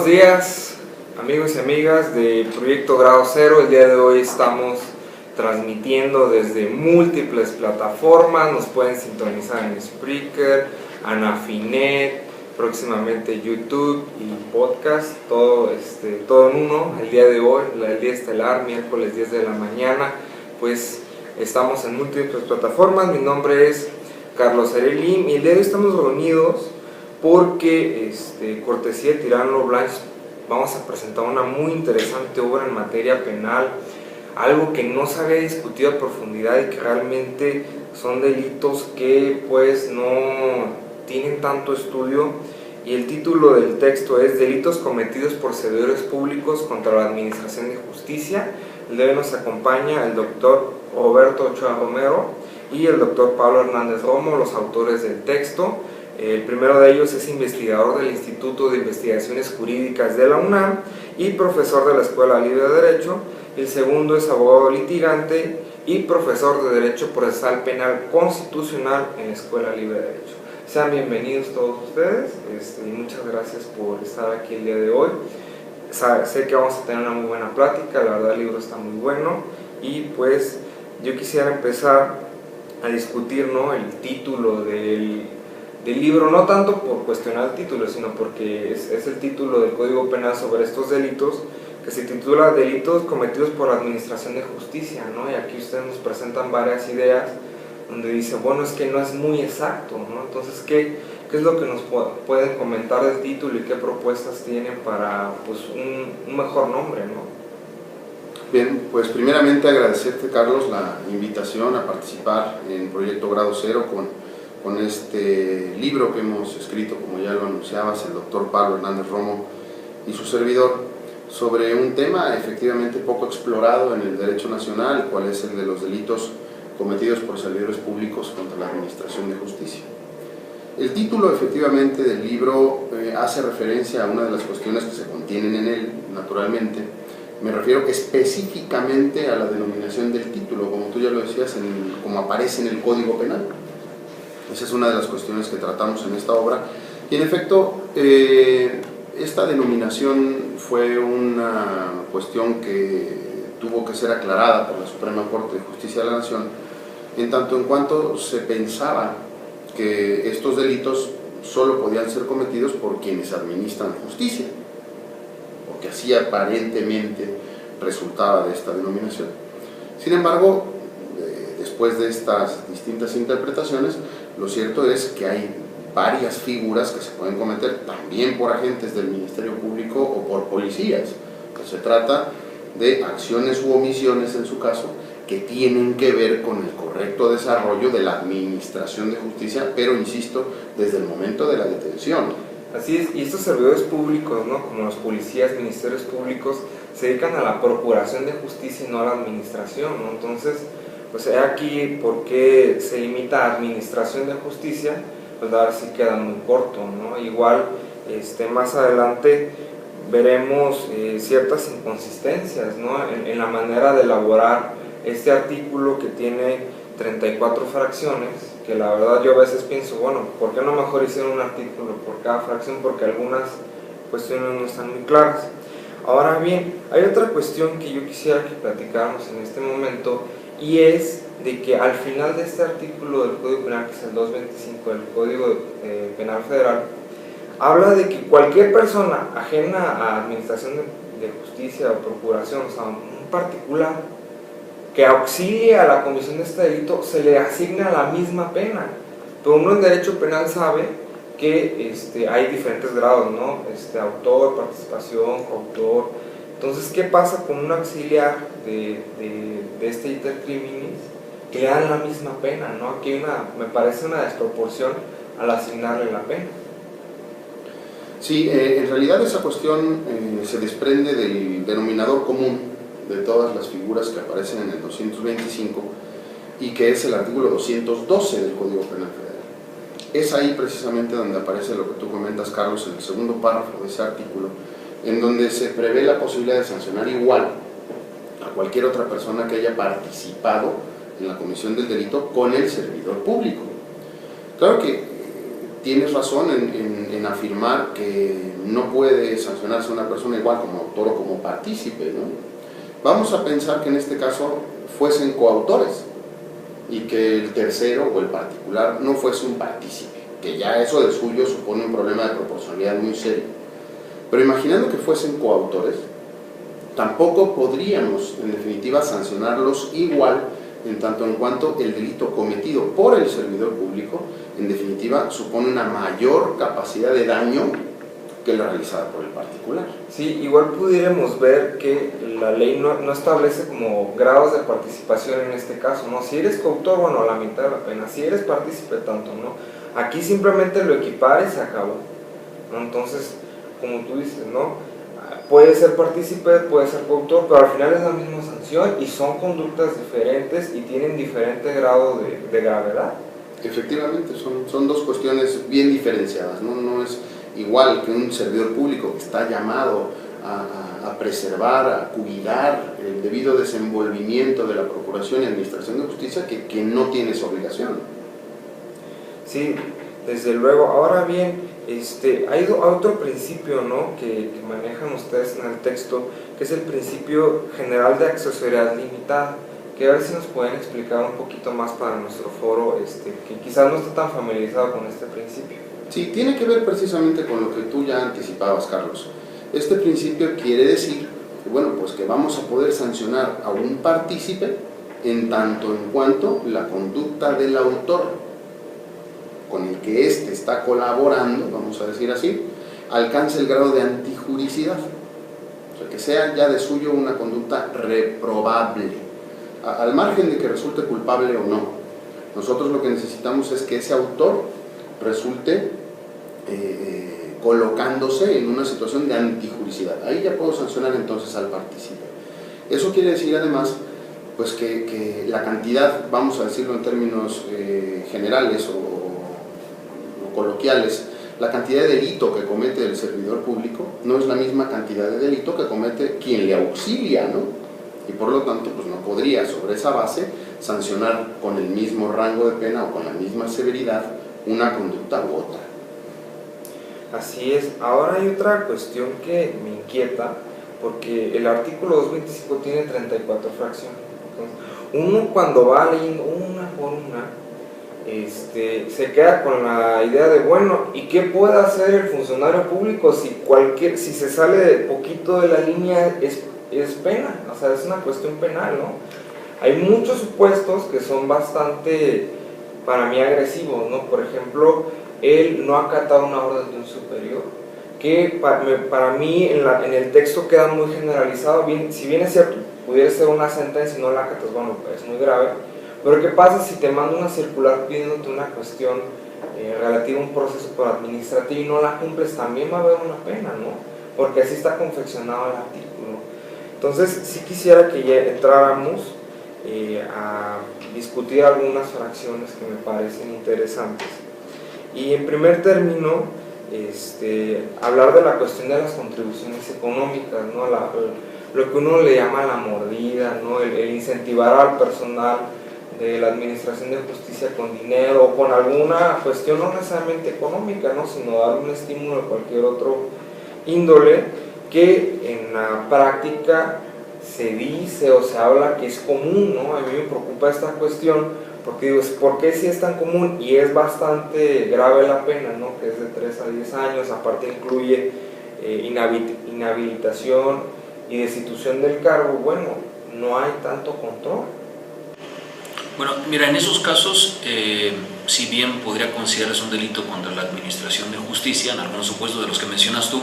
Buenos días, amigos y amigas de Proyecto Grado Cero. El día de hoy estamos transmitiendo desde múltiples plataformas. Nos pueden sintonizar en Spreaker, Anafinet, próximamente YouTube y podcast, todo en uno. El día de hoy, el día estelar, miércoles 10 de la mañana, pues estamos en múltiples plataformas. Mi nombre es Carlos Arelim y el día de hoy estamos reunidos porque, cortesía de Tirano Blanche, vamos a presentar una muy interesante obra en materia penal, algo que no se había discutido a profundidad y que realmente son delitos que pues no tienen tanto estudio. Y el título del texto es Delitos cometidos por servidores públicos contra la Administración de Justicia. El día de hoy nos acompaña el doctor Roberto Ochoa Romero y el doctor Pablo Hernández Romo, los autores del texto. El primero de ellos es investigador del Instituto de Investigaciones Jurídicas de la UNAM y profesor de la Escuela Libre de Derecho. El segundo es abogado litigante y profesor de Derecho Procesal Penal Constitucional en la Escuela Libre de Derecho. Sean bienvenidos todos ustedes y muchas gracias por estar aquí el día de hoy. Sé que vamos a tener una muy buena plática, la verdad el libro está muy bueno y pues yo quisiera empezar a discutir, ¿no?, el título del libro, no tanto por cuestionar el título, sino porque es el título del Código Penal sobre estos delitos, que se titula Delitos cometidos por la Administración de Justicia, ¿no? Y aquí ustedes nos presentan varias ideas donde dice, bueno, es que no es muy exacto, ¿no? Entonces, ¿qué es lo que nos pueden comentar del título y qué propuestas tienen para pues, un mejor nombre, ¿no? Bien, pues primeramente agradecerte, Carlos, la invitación a participar en Proyecto Grado Cero con este libro que hemos escrito, como ya lo anunciabas, el doctor Pablo Hernández Romo y su servidor, sobre un tema efectivamente poco explorado en el derecho nacional, cuál es el de los delitos cometidos por servidores públicos contra la Administración de Justicia. El título efectivamente del libro hace referencia a una de las cuestiones que se contienen en él, naturalmente. Me refiero específicamente a la denominación del título, como tú ya lo decías, como aparece en el Código Penal. Esa es una de las cuestiones que tratamos en esta obra. Y en efecto, esta denominación fue una cuestión que tuvo que ser aclarada por la Suprema Corte de Justicia de la Nación, en tanto en cuanto se pensaba que estos delitos solo podían ser cometidos por quienes administran justicia, porque así aparentemente resultaba de esta denominación. Sin embargo, después de estas distintas interpretaciones, lo cierto es que hay varias figuras que se pueden cometer también por agentes del Ministerio Público o por policías. Pues se trata de acciones u omisiones, en su caso, que tienen que ver con el correcto desarrollo de la administración de justicia, pero insisto, desde el momento de la detención. Así es, y estos servidores públicos, ¿no?, como los policías, ministerios públicos, se dedican a la procuración de justicia y no a la administración, ¿no? Entonces, pues aquí, ¿por qué se limita a administración de justicia? Pues ahora sí queda muy corto, ¿no? Igual, más adelante veremos ciertas inconsistencias, ¿no?, en la manera de elaborar este artículo que tiene 34 fracciones, que la verdad yo a veces pienso, bueno, ¿por qué no mejor hicieron un artículo por cada fracción? Porque algunas cuestiones no están muy claras. Ahora bien, hay otra cuestión que yo quisiera que platicáramos en este momento, y es de que al final de este artículo del Código Penal, que es el 225 del Código Penal Federal, habla de que cualquier persona ajena a administración de justicia o procuración, o sea, un particular que auxilie a la comisión de este delito, se le asigna la misma pena. Pero uno en derecho penal sabe que hay diferentes grados, ¿no? Autor, participación, coautor. Entonces, ¿qué pasa con un auxiliar de este iter criminis que le dan la misma pena, ¿no? Aquí me parece una desproporción al asignarle la pena. Sí, en realidad esa cuestión se desprende del denominador común de todas las figuras que aparecen en el 225 y que es el artículo 212 del Código Penal Federal. Es ahí precisamente donde aparece lo que tú comentas, Carlos, en el segundo párrafo de ese artículo, en donde se prevé la posibilidad de sancionar igual a cualquier otra persona que haya participado en la comisión del delito con el servidor público. Claro que tienes razón en afirmar que no puede sancionarse una persona igual como autor o como partícipe, ¿no? Vamos a pensar que en este caso fuesen coautores y que el tercero o el particular no fuese un partícipe, que ya eso de suyo supone un problema de proporcionalidad muy serio. Pero imaginando que fuesen coautores, tampoco podríamos en definitiva sancionarlos igual en tanto en cuanto el delito cometido por el servidor público en definitiva supone una mayor capacidad de daño que la realizada por el particular. Sí, igual pudiéramos ver que la ley no establece como grados de participación en este caso, ¿no? Si eres coautor, bueno, la mitad de la pena; si eres partícipe, tanto, ¿no? Aquí simplemente lo equipara y se acabó, ¿no? Entonces, como tú dices, ¿no? Puede ser partícipe, puede ser coautor, pero al final es la misma sanción y son conductas diferentes y tienen diferente grado de gravedad. Efectivamente, son dos cuestiones bien diferenciadas, ¿no? No es igual que un servidor público que está llamado a preservar, a cuidar el debido desenvolvimiento de la Procuración y Administración de Justicia que no tiene esa obligación. Sí, desde luego. Ahora bien, hay otro principio, ¿no?, que manejan ustedes en el texto, que es el principio general de accesoriedad limitada, que a ver si nos pueden explicar un poquito más para nuestro foro, que quizás no está tan familiarizado con este principio. Sí, tiene que ver precisamente con lo que tú ya anticipabas, Carlos. Este principio quiere decir que, bueno, pues que vamos a poder sancionar a un partícipe en tanto en cuanto la conducta del autor con el que éste está colaborando, vamos a decir así, alcance el grado de antijuricidad, o sea, que sea ya de suyo una conducta reprobable, al margen de que resulte culpable o no. Nosotros lo que necesitamos es que ese autor resulte colocándose en una situación de antijuricidad. Ahí ya puedo sancionar entonces al partícipe. Eso quiere decir además pues que la cantidad, vamos a decirlo en términos generales o coloquiales, la cantidad de delito que comete el servidor público no es la misma cantidad de delito que comete quien le auxilia, ¿no? Y por lo tanto pues no podría sobre esa base sancionar con el mismo rango de pena o con la misma severidad una conducta u otra. Así es. Ahora hay otra cuestión que me inquieta, porque el artículo 225 tiene 34 fracciones. Entonces, uno cuando va leyendo una por una, se queda con la idea de, bueno, ¿y qué puede hacer el funcionario público si se sale de poquito de la línea? Es pena, o sea, es una cuestión penal, ¿no? Hay muchos supuestos que son bastante, para mí, agresivos, ¿no? Por ejemplo, él no acatar una orden de un superior, que para mí en el texto queda muy generalizado. Bien, si bien es cierto, pudiera ser una sentencia y no la acatas, bueno, es muy grave. Pero ¿qué pasa si te mando una circular pidiéndote una cuestión relativa a un proceso administrativo y no la cumples? También va a haber una pena, ¿no? Porque así está confeccionado el artículo. Entonces, sí quisiera que ya entráramos a discutir algunas fracciones que me parecen interesantes. Y en primer término, hablar de la cuestión de las contribuciones económicas, ¿no? Lo que uno le llama la mordida, ¿no? El incentivar al personal de la Administración de Justicia con dinero o con alguna cuestión no necesariamente económica, ¿no?, sino dar un estímulo de cualquier otro índole, que en la práctica se dice o se habla que es común, ¿no? A mí me preocupa esta cuestión porque digo, ¿por qué si es tan común? Y es bastante grave la pena, ¿no?, que es de 3 a 10 años, aparte incluye inhabilitación y destitución del cargo. Bueno, no hay tanto control. Bueno, mira, en esos casos, si bien podría considerarse un delito contra la Administración de Justicia, en algunos supuestos de los que mencionas tú,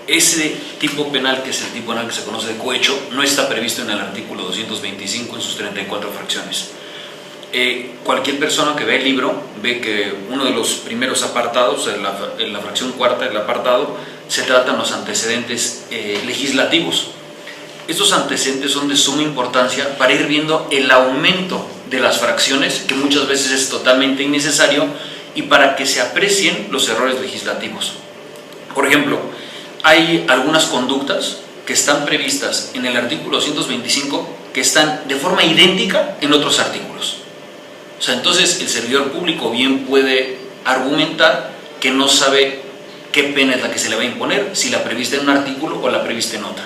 ese tipo penal, que es el tipo penal que se conoce de cohecho, no está previsto en el artículo 225 en sus 34 fracciones. Cualquier persona que ve el libro ve que uno de los primeros apartados, en la fracción cuarta del apartado, se tratan los antecedentes legislativos. Estos antecedentes son de suma importancia para ir viendo el aumento de las fracciones, que muchas veces es totalmente innecesario, y para que se aprecien los errores legislativos. Por ejemplo, hay algunas conductas que están previstas en el artículo 225 que están de forma idéntica en otros artículos. O sea, entonces el servidor público bien puede argumentar que no sabe qué pena es la que se le va a imponer, si la prevista en un artículo o la prevista en otra.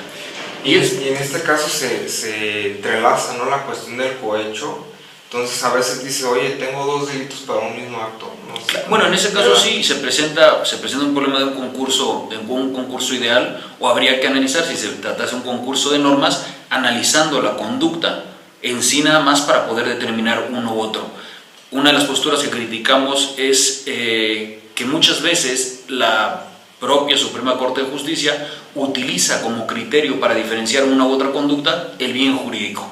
Y en este caso se entrelaza, ¿no?, la cuestión del cohecho. Entonces a veces dice, oye, tengo 2 delitos para un mismo acto. No sé. Bueno, en ese caso sí se presenta un problema de un concurso ideal, o habría que analizar, si se tratase de un concurso de normas, analizando la conducta en sí nada más para poder determinar uno u otro. Una de las posturas que criticamos es que muchas veces la propia Suprema Corte de Justicia utiliza como criterio para diferenciar una u otra conducta el bien jurídico.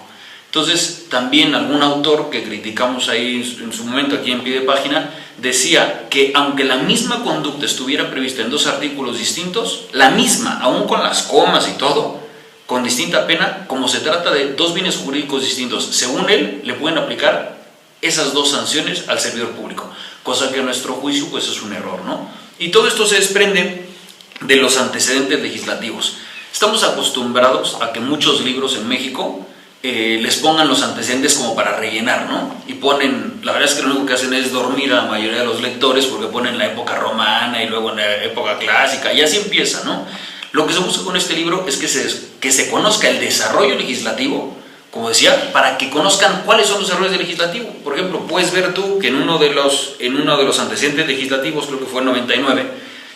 Entonces, también algún autor que criticamos ahí en su momento, aquí en pie de página, decía que aunque la misma conducta estuviera prevista en 2 artículos distintos, la misma, aún con las comas y todo, con distinta pena, como se trata de 2 bienes jurídicos distintos, según él, le pueden aplicar esas 2 sanciones al servidor público, cosa que a nuestro juicio pues es un error, ¿no? Y todo esto se desprende de los antecedentes legislativos. Estamos acostumbrados a que muchos libros en México les pongan los antecedentes como para rellenar, ¿no? Y ponen, la verdad es que lo único que hacen es dormir a la mayoría de los lectores, porque ponen la época romana y luego en la época clásica, y así empieza, ¿no? Lo que se busca con este libro es que se conozca el desarrollo legislativo, como decía, para que conozcan cuáles son los errores del legislativo. Por ejemplo, puedes ver tú que en uno de los antecedentes legislativos, creo que fue el 99,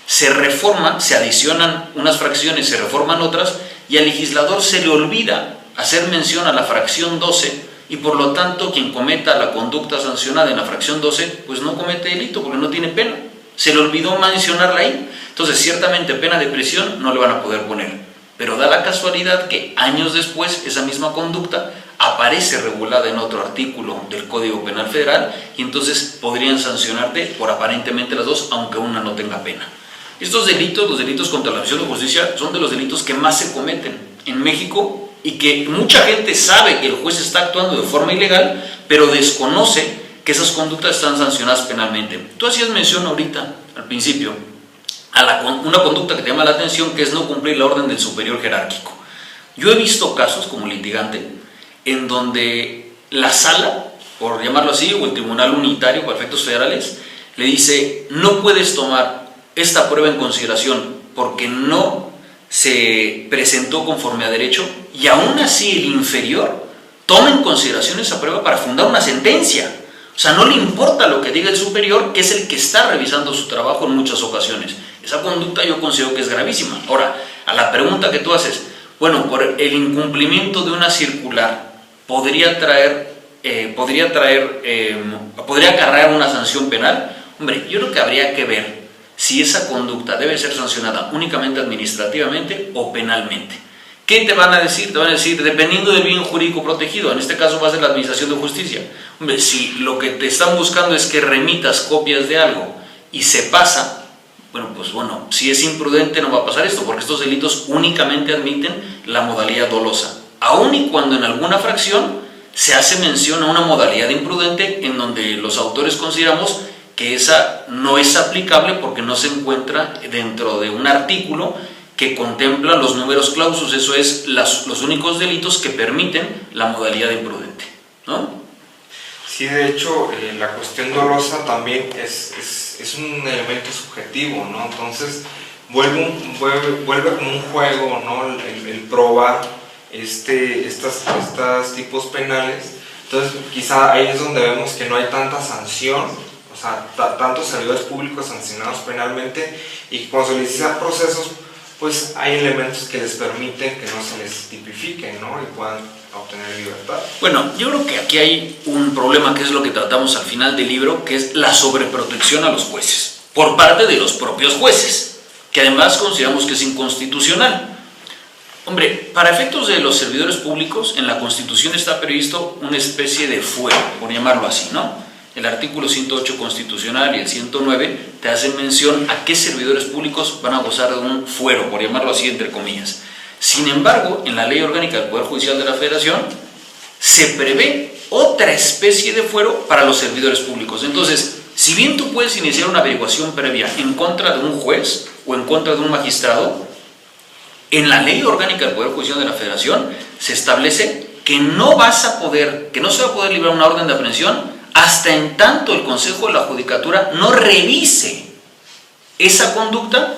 se reforma, se adicionan unas fracciones, se reforman otras, y al legislador se le olvida hacer mención a la fracción 12, y por lo tanto quien cometa la conducta sancionada en la fracción 12 pues no comete delito porque no tiene pena, se le olvidó mencionarla ahí. Entonces ciertamente pena de prisión no le van a poder poner, pero da la casualidad que años después esa misma conducta aparece regulada en otro artículo del Código Penal Federal, y entonces podrían sancionarte por aparentemente las 2, aunque una no tenga pena. Estos delitos, los delitos contra la administración de justicia, son de los delitos que más se cometen en México, y que mucha gente sabe que el juez está actuando de forma ilegal, pero desconoce que esas conductas están sancionadas penalmente. Tú hacías mención ahorita, al principio, a una conducta que te llama la atención, que es no cumplir la orden del superior jerárquico. Yo he visto casos como litigante en donde la sala, por llamarlo así, o el tribunal unitario para efectos federales, le dice, no puedes tomar esta prueba en consideración porque no se presentó conforme a derecho, y aún así el inferior toma en consideración esa prueba para fundar una sentencia. O sea, no le importa lo que diga el superior, que es el que está revisando su trabajo en muchas ocasiones. Esa conducta yo considero que es gravísima. Ahora, a la pregunta que tú haces, bueno, por el incumplimiento de una circular, ¿podría acarrear una sanción penal? Hombre, yo creo que habría que ver si esa conducta debe ser sancionada únicamente administrativamente o penalmente. ¿Qué te van a decir? Te van a decir, dependiendo del bien jurídico protegido, en este caso va a ser la Administración de Justicia. Hombre, si lo que te están buscando es que remitas copias de algo y se pasa, bueno, si es imprudente no va a pasar esto, porque estos delitos únicamente admiten la modalidad dolosa, aun y cuando en alguna fracción se hace mención a una modalidad imprudente en donde los autores consideramos que esa no es aplicable porque no se encuentra dentro de un artículo que contempla los numerus clausus, eso es los únicos delitos que permiten la modalidad imprudente, ¿no? Sí, de hecho, la cuestión dolosa también es un elemento subjetivo, ¿no? Entonces, vuelve como un juego, ¿no? El probar estos tipos penales. Entonces, quizá ahí es donde vemos que no hay tanta sanción, o sea, tantos servidores públicos sancionados penalmente, y cuando se les inicia procesos, pues hay elementos que les permiten que no se les tipifiquen, ¿no? Y puedan obtener libertad. Bueno, yo creo que aquí hay un problema que es lo que tratamos al final del libro, que es la sobreprotección a los jueces, por parte de los propios jueces, que además consideramos que es inconstitucional. Hombre, para efectos de los servidores públicos, en la Constitución está previsto una especie de fuero, por llamarlo así, ¿no? El artículo 108 constitucional y el 109 te hacen mención a qué servidores públicos van a gozar de un fuero, por llamarlo así entre comillas. Sin embargo, en la Ley Orgánica del Poder Judicial de la Federación se prevé otra especie de fuero para los servidores públicos. Entonces, si bien tú puedes iniciar una averiguación previa en contra de un juez o en contra de un magistrado, en la Ley Orgánica del Poder Judicial de la Federación se establece que no se va a poder librar una orden de aprehensión hasta en tanto el Consejo de la Judicatura no revise esa conducta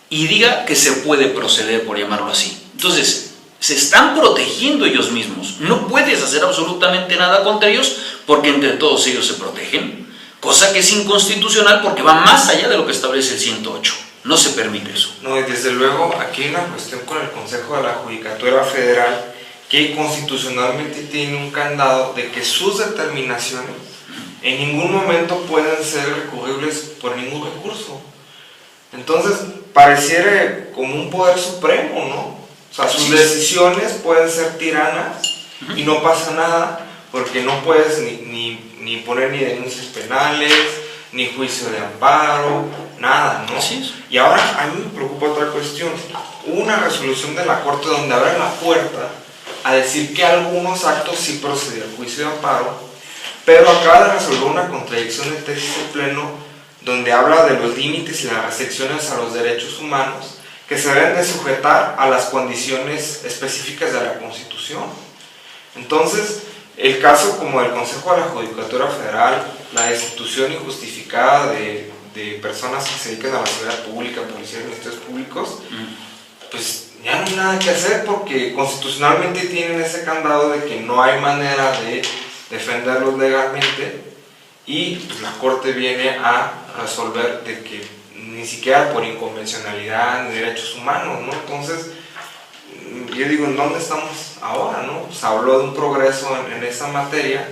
y diga que se puede proceder, por llamarlo así. Entonces, se están protegiendo ellos mismos. No puedes hacer absolutamente nada contra ellos porque entre todos ellos se protegen, cosa que es inconstitucional porque va más allá de lo que establece el 108. No se permite eso. No, y desde luego aquí hay una cuestión con el Consejo de la Judicatura Federal que constitucionalmente tiene un candado de que sus determinaciones en ningún momento pueden ser recurribles por ningún recurso. Entonces, pareciera como un poder supremo, ¿no? O sea, sus decisiones pueden ser tiranas y no pasa nada porque no puedes ni poner ni denuncias penales, ni juicio de amparo, nada, ¿no? Así es. Y ahora a mí me preocupa otra cuestión. Hubo una resolución de la Corte donde abre la puerta a decir que algunos actos sí procedían al juicio de amparo, pero acaba de resolver una contradicción de tesis de pleno donde habla de los límites y las restricciones a los derechos humanos que se deben de sujetar a las condiciones específicas de la Constitución. Entonces, el caso como del Consejo de la Judicatura Federal, la destitución injustificada de personas que se dedican a la seguridad pública, policía y ministerios públicos, pues ya no hay nada que hacer porque constitucionalmente tienen ese candado de que no hay manera de defenderlos legalmente y pues la Corte viene a resolver de que ni siquiera por inconvencionalidad ni derechos humanos, ¿no? Entonces, yo digo, ¿en dónde estamos ahora, no? Se habló de un progreso en esa materia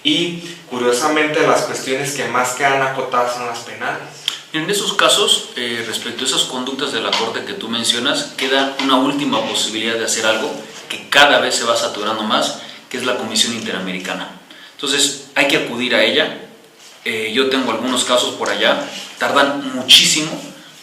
y, curiosamente, las cuestiones que más quedan acotadas son las penales. En esos casos, respecto a esas conductas de la Corte que tú mencionas, queda una última posibilidad de hacer algo que cada vez se va saturando más, que es la Comisión Interamericana. Entonces, hay que acudir a ella. Yo tengo algunos casos por allá, tardan muchísimo,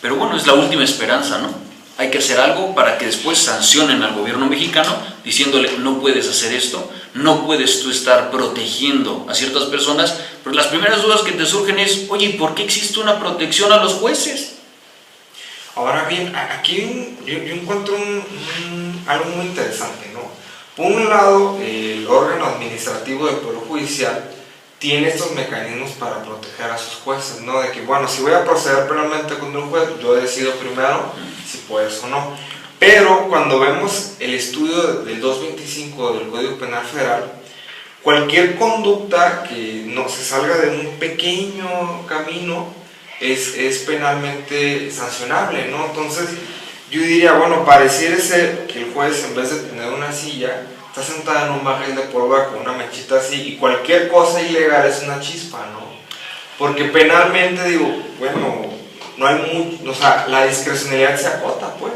pero bueno, es la última esperanza, ¿no? Hay que hacer algo para que después sancionen al gobierno mexicano diciéndole no puedes hacer esto, no puedes tú estar protegiendo a ciertas personas, pero las primeras dudas que te surgen es, oye, ¿por qué existe una protección a los jueces? Ahora bien, aquí yo encuentro algo muy interesante, ¿no? Por un lado, el órgano administrativo del Poder Judicial tiene estos mecanismos para proteger a sus jueces, ¿no? De que, bueno, si voy a proceder penalmente contra un juez, yo decido primero si puedes o no. Pero cuando vemos el estudio del 225 del Código Penal Federal, cualquier conducta que no se salga de un pequeño camino es penalmente sancionable, ¿no? Entonces, yo diría, bueno, pareciera ser que el juez, en vez de tener una silla, está sentado en un barril de pólvora con una mechita así y cualquier cosa ilegal es una chispa, ¿no? Porque penalmente, digo, bueno, no hay mucho, o sea, la discrecionalidad se acota, pues.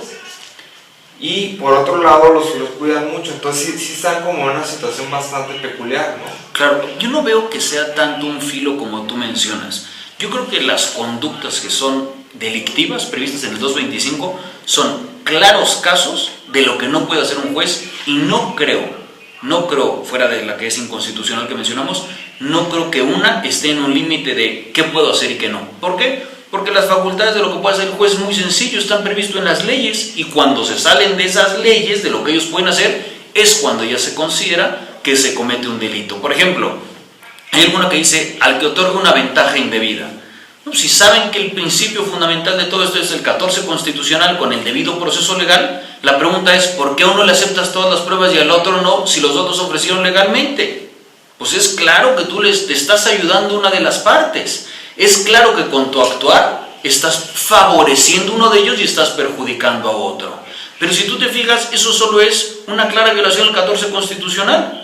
Y por otro lado, los cuidan mucho, entonces sí están como en una situación bastante peculiar, ¿no? Claro, yo no veo que sea tanto un filo como tú mencionas. Yo creo que las conductas que son delictivas previstas en el 225 son claros casos de lo que no puede hacer un juez y no creo, fuera de la que es inconstitucional que mencionamos, no creo que una esté en un límite de qué puedo hacer y qué no. ¿Por qué? Porque las facultades de lo que puede hacer el juez es muy sencillo, están previstos en las leyes y cuando se salen de esas leyes, de lo que ellos pueden hacer, es cuando ya se considera que se comete un delito. Por ejemplo, hay alguna que dice al que otorga una ventaja indebida. No, si saben que el principio fundamental de todo esto es el 14 constitucional con el debido proceso legal, la pregunta es ¿por qué a uno le aceptas todas las pruebas y al otro no si los dos los ofrecieron legalmente? Pues es claro que tú te estás ayudando a una de las partes. Es claro que con tu actuar estás favoreciendo a uno de ellos y estás perjudicando a otro. Pero si tú te fijas, eso solo es una clara violación del 14 constitucional.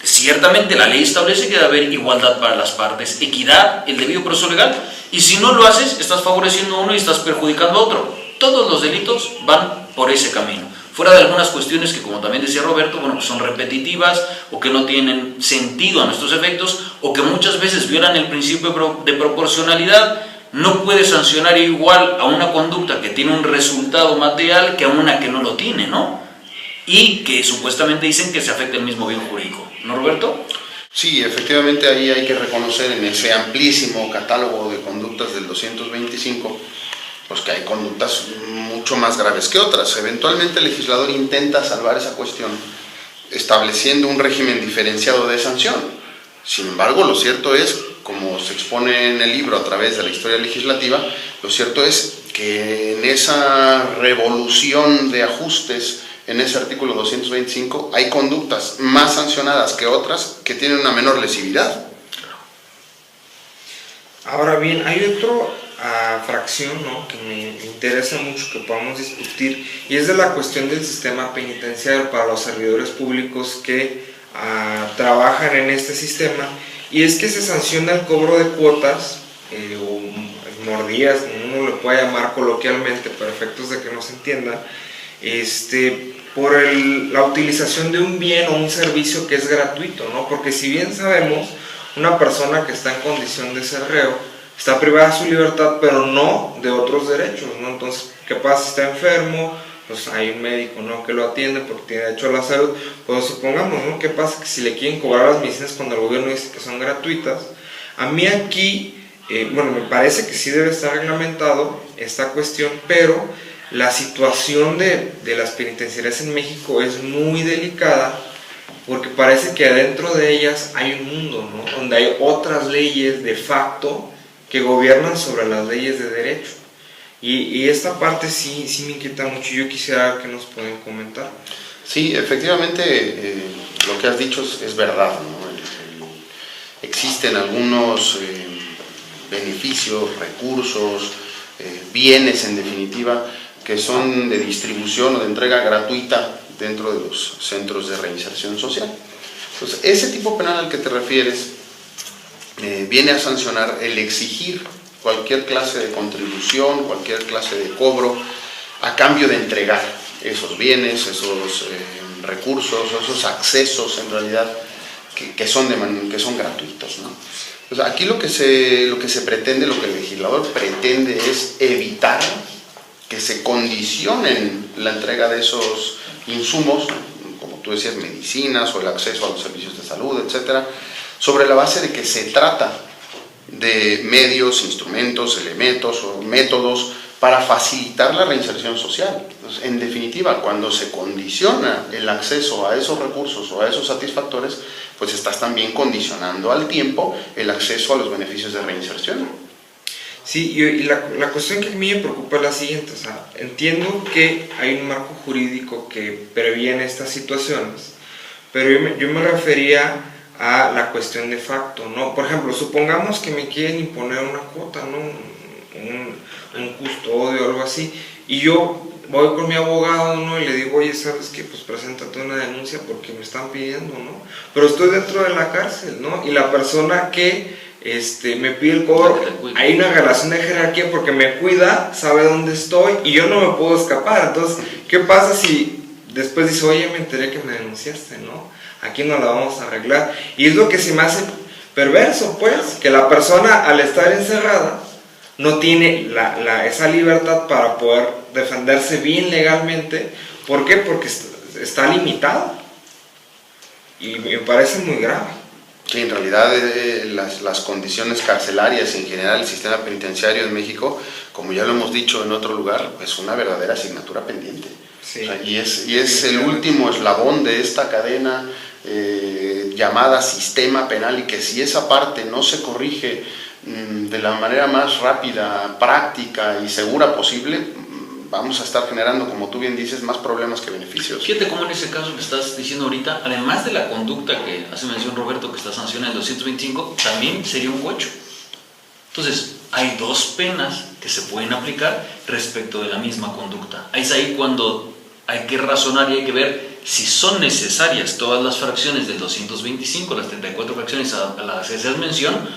Ciertamente la ley establece que debe haber igualdad para las partes, equidad, el debido proceso legal, y si no lo haces, estás favoreciendo a uno y estás perjudicando a otro. Todos los delitos van por ese camino. Fuera de algunas cuestiones que, como también decía Roberto, bueno, pues son repetitivas o que no tienen sentido a nuestros efectos o que muchas veces violan el principio de proporcionalidad. No puedes sancionar igual a una conducta que tiene un resultado material que a una que no lo tiene, ¿no? Y que supuestamente dicen que se afecta el mismo bien jurídico. ¿No, Roberto? Sí, efectivamente ahí hay que reconocer en ese amplísimo catálogo de conductas del 225, pues que hay conductas mucho más graves que otras. Eventualmente el legislador intenta salvar esa cuestión estableciendo un régimen diferenciado de sanción. Sin embargo, lo cierto es, como se expone en el libro a través de la historia legislativa, lo cierto es que en esa revolución de ajustes, en ese artículo 225, hay conductas más sancionadas que otras que tienen una menor lesividad. Ahora bien, hay otra fracción, ¿no?, que me interesa mucho que podamos discutir, y es de la cuestión del sistema penitenciario para los servidores públicos que trabajan en este sistema, y es que se sanciona el cobro de cuotas o mordidas, uno le puede llamar coloquialmente para efectos de que no se entienda, por la utilización de un bien o un servicio que es gratuito, ¿no? Porque si bien sabemos, una persona que está en condición de ser reo está privada de su libertad, pero no de otros derechos, ¿no? Entonces, ¿qué pasa si está enfermo? Pues hay un médico, ¿no?, que lo atiende porque tiene derecho a la salud. Pues supongamos, ¿no?, ¿qué pasa? Que si le quieren cobrar las medicinas cuando el gobierno dice que son gratuitas. A mí aquí, bueno, me parece que sí debe estar reglamentado esta cuestión, pero la situación de las penitenciarias en México es muy delicada, porque parece que adentro de ellas hay un mundo, ¿no?, donde hay otras leyes de facto que gobiernan sobre las leyes de derecho. Y esta parte sí me inquieta mucho, y yo quisiera que nos pueden comentar. Sí, efectivamente, lo que has dicho es verdad, ¿no? Existen algunos beneficios, recursos, bienes en definitiva, que son de distribución o de entrega gratuita dentro de los centros de reinserción social. Entonces, ese tipo penal al que te refieres viene a sancionar el exigir cualquier clase de contribución, cualquier clase de cobro, a cambio de entregar esos bienes, esos recursos, esos accesos en realidad que son gratuitos, ¿no? Entonces, aquí lo que se pretende, lo que el legislador pretende es evitar que se condicionen la entrega de esos insumos, como tú decías, medicinas o el acceso a los servicios de salud, etcétera, sobre la base de que se trata de medios, instrumentos, elementos o métodos para facilitar la reinserción social. Entonces, en definitiva, cuando se condiciona el acceso a esos recursos o a esos satisfactores, pues estás también condicionando al tiempo el acceso a los beneficios de reinserción. Sí, y la cuestión que a mí me preocupa es la siguiente, o sea, entiendo que hay un marco jurídico que previene estas situaciones, pero yo me refería a la cuestión de facto, ¿no? Por ejemplo, supongamos que me quieren imponer una cuota, ¿no?, un custodio o algo así, y yo voy con mi abogado, ¿no?, y le digo, oye, ¿sabes qué? Pues preséntate una denuncia porque me están pidiendo, ¿no? Pero estoy dentro de la cárcel, ¿no? Y la persona que me pide el cobro, hay una relación de jerarquía porque me cuida, sabe dónde estoy y yo no me puedo escapar. Entonces, ¿qué pasa si después dice, oye, me enteré que me denunciaste, ¿no? Aquí no la vamos a arreglar. Y es lo que se me hace perverso, pues, que la persona al estar encerrada no tiene esa libertad para poder defenderse bien legalmente. ¿Por qué? Porque está limitado. Y me parece muy grave. Sí, en realidad las condiciones carcelarias y en general el sistema penitenciario en México, como ya lo hemos dicho en otro lugar, es una verdadera asignatura pendiente. Sí. O sea, y es el último eslabón de esta cadena llamada sistema penal, y que si esa parte no se corrige de la manera más rápida, práctica y segura posible, vamos a estar generando, como tú bien dices, más problemas que beneficios. Fíjate cómo en ese caso que estás diciendo ahorita, además de la conducta que hace mención Roberto, que está sancionada en el 225, también sería un cohecho. Entonces, hay dos penas que se pueden aplicar respecto de la misma conducta. Es ahí cuando hay que razonar y hay que ver si son necesarias todas las fracciones del 225, las 34 fracciones a las que haces mención,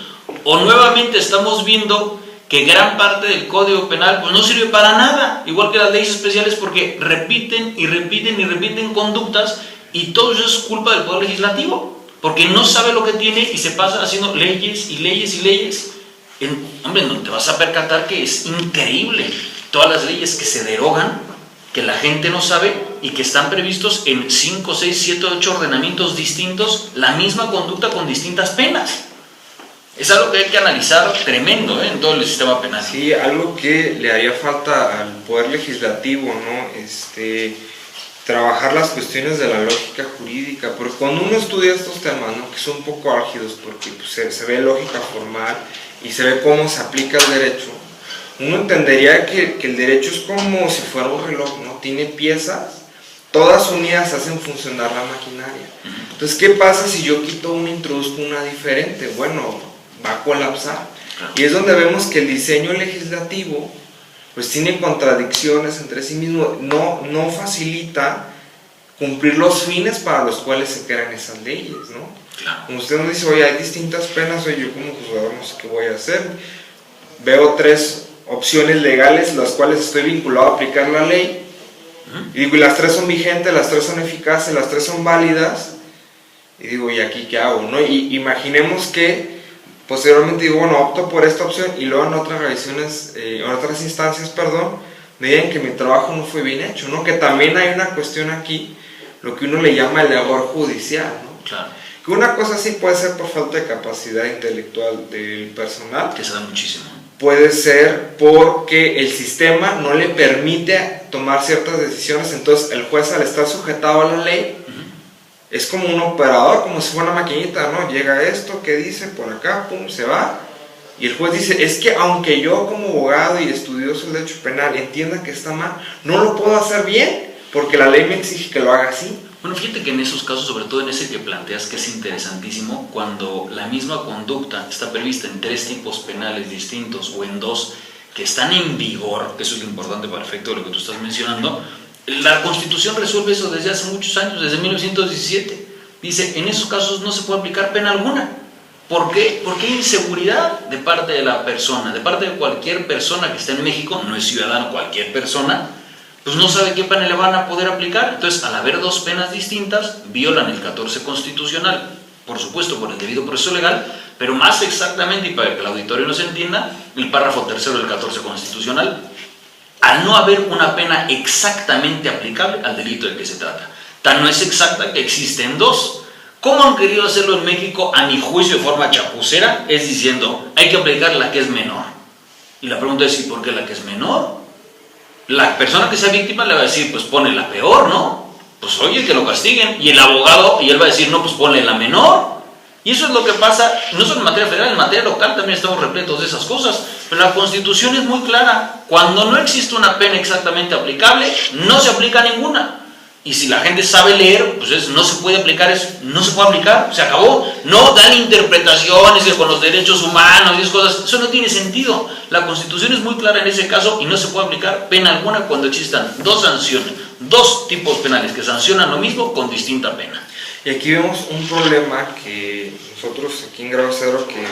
o nuevamente estamos viendo que gran parte del Código Penal pues no sirve para nada, igual que las leyes especiales, porque repiten y repiten y repiten conductas, y todo eso es culpa del Poder Legislativo, porque no sabe lo que tiene y se pasa haciendo leyes y leyes y leyes. Hombre, no te vas a percatar que es increíble todas las leyes que se derogan, que la gente no sabe y que están previstos en 5, 6, 7, 8 ordenamientos distintos, la misma conducta con distintas penas. Es algo que hay que analizar tremendo, en todo el sistema penal. Sí, algo que le haría falta al Poder Legislativo, ¿no? Trabajar las cuestiones de la lógica jurídica, porque cuando uno estudia estos temas, ¿no?, que son un poco álgidos, porque pues, se ve lógica formal y se ve cómo se aplica el derecho, uno entendería que el derecho es como si fuera un reloj, ¿no? Tiene piezas, todas unidas hacen funcionar la maquinaria. Entonces, ¿qué pasa si yo quito una e introduzco una diferente? Bueno, va a colapsar. Y es donde vemos que el diseño legislativo pues tiene contradicciones entre sí mismo, no facilita cumplir los fines para los cuales se crean esas leyes, ¿no? Como usted nos dice, oye, hay distintas penas, oye, yo como juzgador no sé qué voy a hacer. Veo 3 opciones legales las cuales estoy vinculado a aplicar la ley. Y digo, y las 3 son vigentes, las 3 son eficaces, las 3 son válidas. Y digo, ¿y aquí qué hago? ¿No? Y imaginemos que posteriormente digo, bueno, opto por esta opción y luego en otras revisiones, en otras instancias, me digan que mi trabajo no fue bien hecho, ¿no? Que también hay una cuestión aquí, lo que uno le llama el error judicial, ¿no? Claro. Que una cosa sí puede ser por falta de capacidad intelectual del personal. Que se da muchísimo. Puede ser porque el sistema no le permite tomar ciertas decisiones, entonces el juez al estar sujetado a la ley es como un operador, como si fuera una maquinita, ¿no? Llega esto, ¿qué dice? Por acá, pum, se va. Y el juez dice, es que aunque yo como abogado y estudioso del derecho penal entienda que está mal, no lo puedo hacer bien porque la ley me exige que lo haga así. Bueno, fíjate que en esos casos, sobre todo en ese que planteas, que es interesantísimo, cuando la misma conducta está prevista en 3 tipos penales distintos o en 2 que están en vigor, que eso es lo importante para el efecto de lo que tú estás mencionando, la Constitución resuelve eso desde hace muchos años, desde 1917. Dice, en esos casos no se puede aplicar pena alguna. ¿Por qué? Porque hay inseguridad de parte de la persona, de parte de cualquier persona que esté en México, no es ciudadano, cualquier persona, pues no sabe qué pena le van a poder aplicar. Entonces, al haber 2 penas distintas, violan el 14 constitucional, por supuesto por el debido proceso legal, pero más exactamente, y para que el auditorio nos entienda, el párrafo 3º del 14 constitucional, al no haber una pena exactamente aplicable al delito de que se trata. Tan no es exacta que existen 2. ¿Cómo han querido hacerlo en México, a mi juicio, de forma chapucera? Es diciendo, hay que aplicar la que es menor. Y la pregunta es, ¿y por qué la que es menor? La persona que sea víctima le va a decir, pues ponle la peor, ¿no? Pues oye, que lo castiguen. Y el abogado, y él va a decir, no, pues ponle la menor. Y eso es lo que pasa, no solo en materia federal, en materia local también estamos repletos de esas cosas. Pero la Constitución es muy clara. Cuando no existe una pena exactamente aplicable, no se aplica ninguna. Y si la gente sabe leer, pues no se puede aplicar eso, no se puede aplicar, se acabó. No dan interpretaciones con los derechos humanos y esas cosas, eso no tiene sentido. La Constitución es muy clara en ese caso y no se puede aplicar pena alguna cuando existan 2 sanciones, 2 tipos penales que sancionan lo mismo con distinta pena. Y aquí vemos un problema que nosotros aquí en Grado Cero, que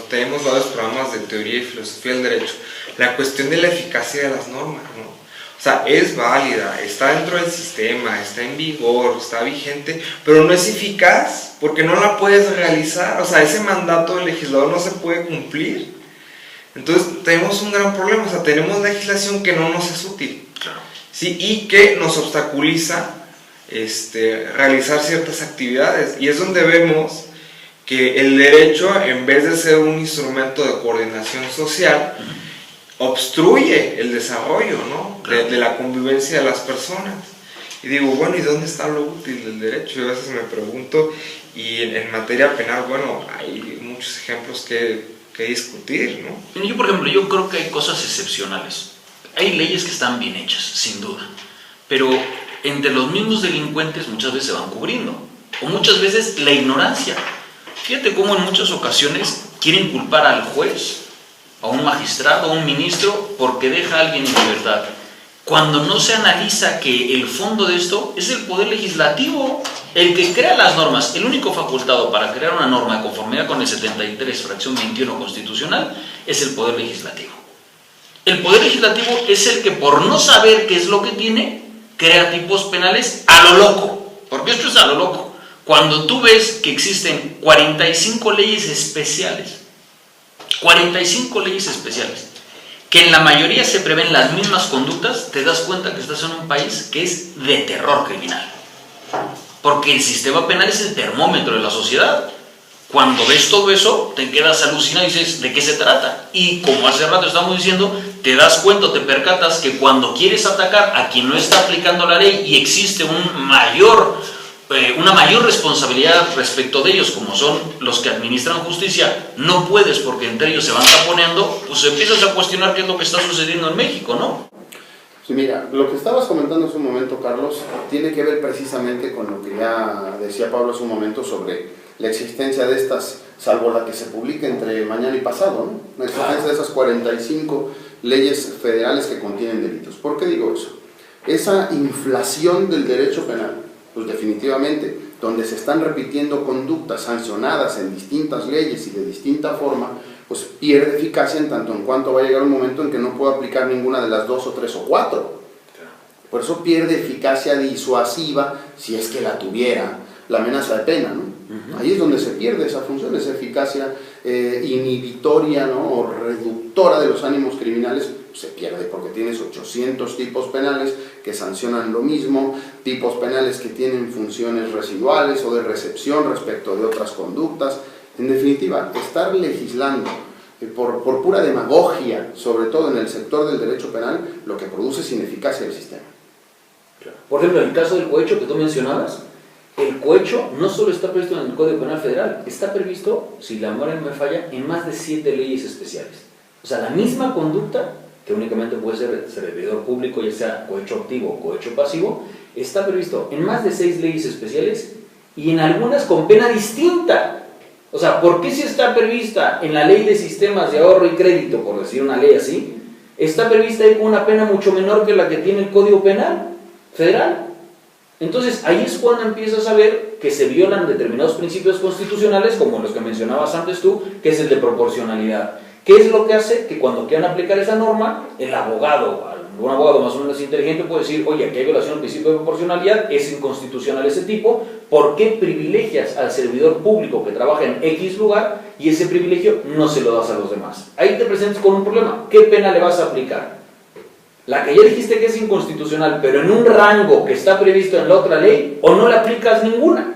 tenemos varios programas de teoría y filosofía del derecho, la cuestión de la eficacia de las normas, ¿no? O sea, es válida, está dentro del sistema, está en vigor, está vigente, pero no es eficaz porque no la puedes realizar. O sea, ese mandato del legislador no se puede cumplir. Entonces tenemos un gran problema, o sea, tenemos legislación que no nos es útil, ¿sí? Y que nos obstaculiza realizar ciertas actividades. Y es donde vemos que el derecho, en vez de ser un instrumento de coordinación social, obstruye el desarrollo, ¿no? de la convivencia de las personas. Y digo, bueno, ¿y dónde está lo útil del derecho? Yo a veces me pregunto, y en materia penal, bueno, hay muchos ejemplos que discutir, ¿no? Yo, por ejemplo, yo creo que hay cosas excepcionales. Hay leyes que están bien hechas, sin duda, pero entre los mismos delincuentes muchas veces se van cubriendo, o muchas veces la ignorancia. Fíjate cómo en muchas ocasiones quieren culpar al juez, a un magistrado, a un ministro, porque deja a alguien en libertad, cuando no se analiza que el fondo de esto es el Poder Legislativo, el que crea las normas. El único facultado para crear una norma de conformidad con el 73, fracción 21 constitucional, es el Poder Legislativo. El Poder Legislativo es el que, por no saber qué es lo que tiene, crea tipos penales a lo loco, porque esto es a lo loco. Cuando tú ves que existen 45 leyes especiales, 45 leyes especiales, que en la mayoría se prevén las mismas conductas, te das cuenta que estás en un país que es de terror criminal. Porque el sistema penal es el termómetro de la sociedad. Cuando ves todo eso, te quedas alucinado y dices, ¿de qué se trata? Y como hace rato estamos diciendo, te das cuenta, te percatas que cuando quieres atacar a quien no está aplicando la ley y existe un mayor una mayor responsabilidad respecto de ellos, como son los que administran justicia, no puedes porque entre ellos se van taponeando, pues empiezas a cuestionar qué es lo que está sucediendo en México, ¿no? Sí, mira, lo que estabas comentando hace un momento, Carlos, tiene que ver precisamente con lo que ya decía Pablo hace un momento sobre la existencia de estas, salvo la que se publica entre mañana y pasado, ¿no? La existencia de esas 45 leyes federales que contienen delitos. ¿Por qué digo eso? Esa inflación del derecho penal, pues definitivamente, donde se están repitiendo conductas sancionadas en distintas leyes y de distinta forma, pues pierde eficacia en tanto en cuanto va a llegar un momento en que no pueda aplicar ninguna de las 2 o 3 o 4. Por eso pierde eficacia disuasiva, si es que la tuviera, la amenaza de pena, ¿no? Ahí es donde se pierde esa función, esa eficacia inhibitoria, ¿no? O reductora de los ánimos criminales, se pierde porque tienes 800 tipos penales que sancionan lo mismo, tipos penales que tienen funciones residuales o de recepción respecto de otras conductas. En definitiva, estar legislando por pura demagogia, sobre todo en el sector del derecho penal, lo que produce es ineficacia del sistema. Por ejemplo, en el caso del cohecho que tú mencionabas, el cohecho no solo está previsto en el Código Penal Federal, está previsto, si la memoria no me falla, en más de 7 leyes especiales. O sea, la misma conducta, que únicamente puede ser servidor público, ya sea cohecho activo o cohecho pasivo, está previsto en más de 6 leyes especiales y en algunas con pena distinta. O sea, ¿por qué si está prevista en la Ley de Sistemas de Ahorro y Crédito, por decir una ley así, está prevista ahí con una pena mucho menor que la que tiene el Código Penal Federal? Entonces, ahí es cuando empiezas a ver que se violan determinados principios constitucionales, como los que mencionabas antes tú, que es el de proporcionalidad. ¿Qué es lo que hace? Que cuando quieran aplicar esa norma, el abogado, un abogado más o menos inteligente puede decir, oye, aquí hay violación del principio de proporcionalidad, es inconstitucional ese tipo, ¿por qué privilegias al servidor público que trabaja en X lugar y ese privilegio no se lo das a los demás? Ahí te presentas con un problema. ¿Qué pena le vas a aplicar? La que ya dijiste que es inconstitucional, pero en un rango que está previsto en la otra ley, o no le aplicas ninguna.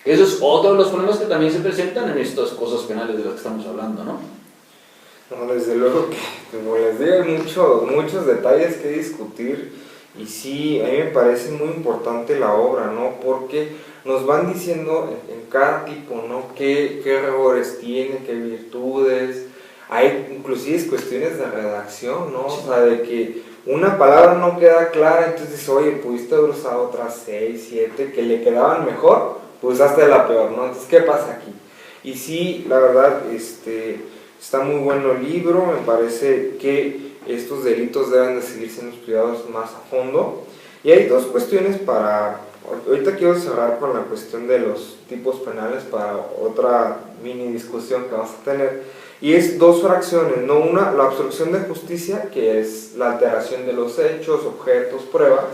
Eso es otro de los problemas que también se presentan en estas cosas penales de las que estamos hablando, ¿no? No, desde luego que, como les digo, hay muchos detalles que discutir y sí, a mí me parece muy importante la obra, ¿no? Porque nos van diciendo en cada tipo, ¿no? qué errores tiene, qué virtudes, hay inclusive cuestiones de redacción, ¿no? O sea, de que una palabra no queda clara, entonces dices, oye, pudiste haber usado otras 6, 7 que le quedaban mejor, pues usaste la peor, ¿no? Entonces, ¿qué pasa aquí? Y sí, la verdad, está muy bueno el libro, me parece que estos delitos deben de seguir siendo estudiados más a fondo. Y hay 2 cuestiones para... Ahorita quiero cerrar con la cuestión de los tipos penales para otra mini discusión que vamos a tener. Y es 2 fracciones, ¿no? Una, la obstrucción de justicia, que es la alteración de los hechos, objetos, pruebas,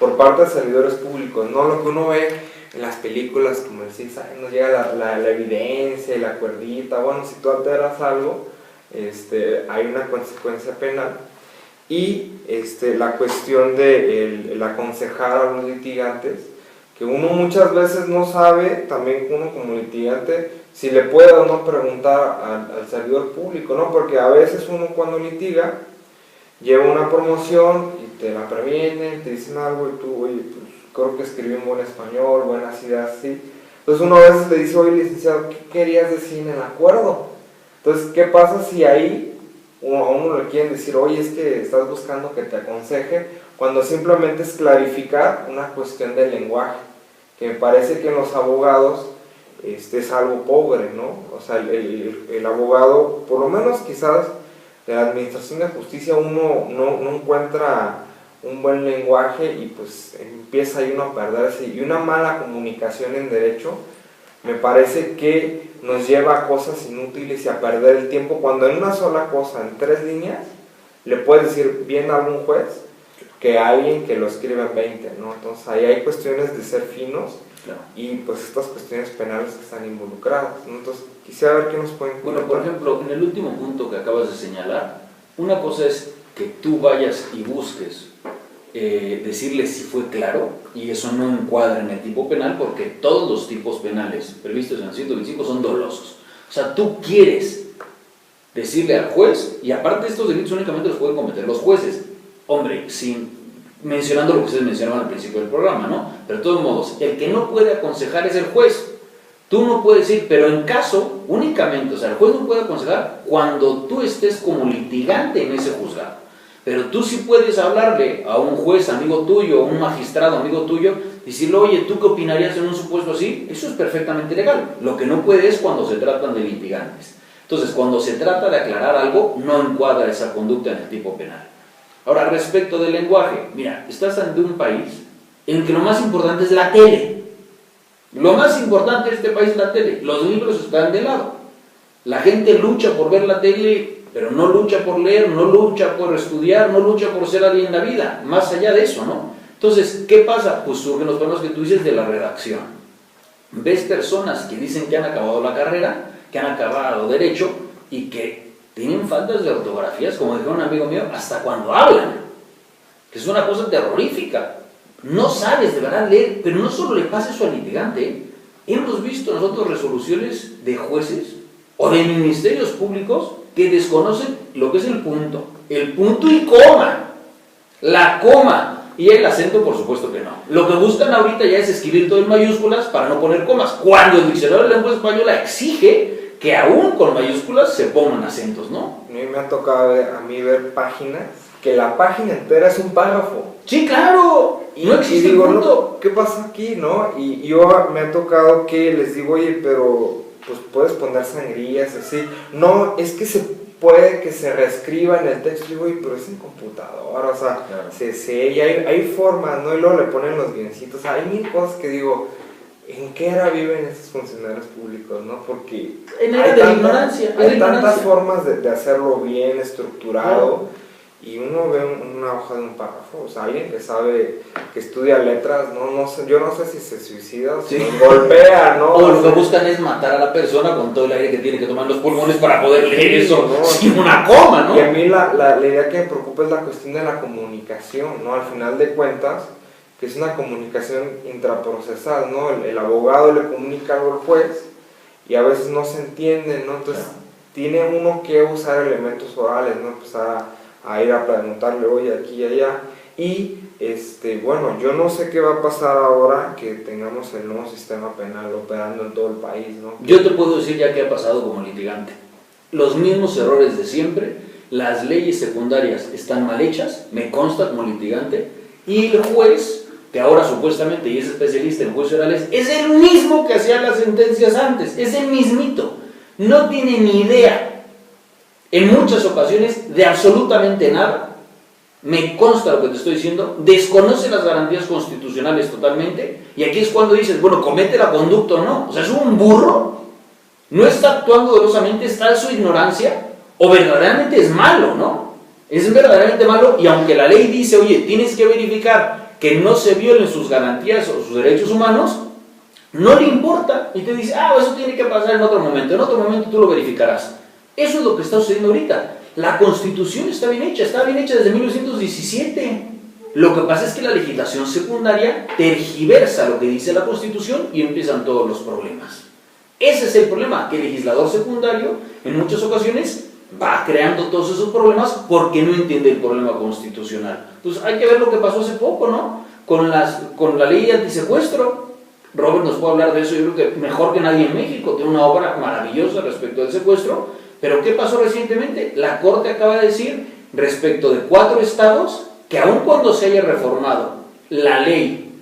por parte de servidores públicos, no lo que uno ve en las películas, como decís, nos llega la evidencia y la cuerdita, bueno, si tú alteras algo, hay una consecuencia penal. Y la cuestión de el aconsejar a los litigantes, que uno muchas veces no sabe, también uno como litigante, si le puede o no preguntar al servidor público, ¿no? Porque a veces uno cuando litiga, lleva una promoción y te la previenen, te dicen algo y tú, oye, pues creo que escribí un buen español, buenas ideas, sí. Entonces uno a veces te dice, oye, licenciado, ¿qué querías decir en el acuerdo? Entonces, ¿qué pasa si ahí a uno le quieren decir, oye, es que estás buscando que te aconseje, cuando simplemente es clarificar una cuestión del lenguaje, que me parece que en los abogados es algo pobre, ¿no? O sea, el abogado, por lo menos quizás de la administración de justicia, uno no encuentra un buen lenguaje y pues empieza ahí uno a perderse, y una mala comunicación en derecho me parece que nos lleva a cosas inútiles y a perder el tiempo, cuando en una sola cosa, en 3 líneas, le puedes decir bien a algún juez que a alguien que lo escribe en 20, ¿no? Entonces ahí hay cuestiones de ser finos, claro, y pues estas cuestiones penales que están involucradas, ¿no? Entonces quisiera ver qué nos pueden comentar. Bueno, por ejemplo, en el último punto que acabas de señalar, una cosa es que tú vayas y busques decirle si fue claro, y eso no encuadra en el tipo penal, porque todos los tipos penales previstos en el 125 son dolosos. O sea, tú quieres decirle al juez, y aparte estos delitos únicamente los pueden cometer los jueces. Hombre, sin mencionando lo que ustedes mencionaban al principio del programa, ¿no? Pero de todos modos, el que no puede aconsejar es el juez. Tú no puedes ir, pero en caso únicamente, o sea, el juez no puede aconsejar cuando tú estés como litigante en ese juzgado. Pero tú sí puedes hablarle a un juez amigo tuyo, a un magistrado amigo tuyo, decirle, oye, ¿tú qué opinarías en un supuesto así? Eso es perfectamente legal. Lo que no puede es cuando se tratan de litigantes. Entonces, cuando se trata de aclarar algo, no encuadra esa conducta en el tipo penal. Ahora, respecto del lenguaje, mira, estás ante un país en el que lo más importante es la tele. Lo más importante de este país es la tele. Los libros están de lado. La gente lucha por ver la tele, pero no lucha por leer, no lucha por estudiar, no lucha por ser alguien en la vida. Más allá de eso, ¿no? Entonces, ¿qué pasa? Pues surgen los problemas que tú dices de la redacción. Ves personas que dicen que han acabado la carrera, que han acabado derecho y que tienen faltas de ortografías, como dijo un amigo mío, hasta cuando hablan. Que es una cosa terrorífica. No sabes de verdad leer, pero no solo le pasa eso al litigante, ¿eh? Hemos visto nosotros resoluciones de jueces o de ministerios públicos que desconocen lo que es el punto y coma, la coma y el acento, por supuesto que no. Lo que buscan ahorita ya es escribir todo en mayúsculas para no poner comas, cuando el diccionario de la lengua española exige que aún con mayúsculas se pongan acentos, ¿no? A mí me ha tocado a mí ver páginas que la página entera es un párrafo. Sí, claro. Y no existe digo, el punto. No, ¿qué pasa aquí, no? Y yo me ha tocado que les digo, oye, pero pues puedes poner sangrías así. No, es que se puede que se reescriba en el texto. Digo, oye, pero es en computadora, o sea, claro. Y hay formas, ¿no? Y luego le ponen los guioncitos. Hay mil cosas que digo, ¿en qué era viven esos funcionarios públicos, no? Porque hay tantas formas de hacerlo bien, estructurado. Claro. Y uno ve una hoja de un párrafo, o sea, alguien que sabe, que estudia letras, no sé, yo no sé si se suicida o si golpea, ¿no? O lo que buscan es matar a la persona con todo el aire que tiene que tomar los pulmones para poder leer eso, ¿no? Sin una coma, ¿no? Y a mí la idea que me preocupa es la cuestión de la comunicación, ¿no? Al final de cuentas, que es una comunicación intraprocesal, ¿no? El abogado le comunica algo al juez y a veces no se entiende, ¿no? Entonces, tiene uno que usar elementos orales, ¿no? Empezar a ir a preguntarle, oye, aquí y allá. Y, bueno, yo no sé qué va a pasar ahora que tengamos el nuevo sistema penal operando en todo el país, ¿no? Yo te puedo decir ya qué ha pasado como litigante. Los mismos errores de siempre, las leyes secundarias están mal hechas, me consta como litigante, y el juez, que ahora supuestamente y es especialista en juicios orales, es el mismo que hacía las sentencias antes, es el mismito. No tiene ni idea en muchas ocasiones de absolutamente nada, me consta lo que te estoy diciendo, desconoce las garantías constitucionales totalmente, y aquí es cuando dices, bueno, comete la conducta o no, o sea, es un burro, no está actuando dolosamente, está en su ignorancia, o verdaderamente es malo, ¿no? Es verdaderamente malo, y aunque la ley dice, oye, tienes que verificar que no se violen sus garantías o sus derechos humanos, no le importa, y te dice, eso tiene que pasar en otro momento tú lo verificarás. Eso es lo que está sucediendo ahorita. La Constitución está bien hecha desde 1917. Lo que pasa es que la legislación secundaria tergiversa lo que dice la Constitución y empiezan todos los problemas. Ese es el problema, que el legislador secundario en muchas ocasiones va creando todos esos problemas porque no entiende el problema constitucional. Pues hay que ver lo que pasó hace poco, ¿no? Con la ley antisecuestro. Robert nos puede hablar de eso, yo creo que mejor que nadie en México, tiene una obra maravillosa respecto al secuestro. Pero ¿qué pasó recientemente? La Corte acaba de decir, respecto de 4 estados, que aun cuando se haya reformado la ley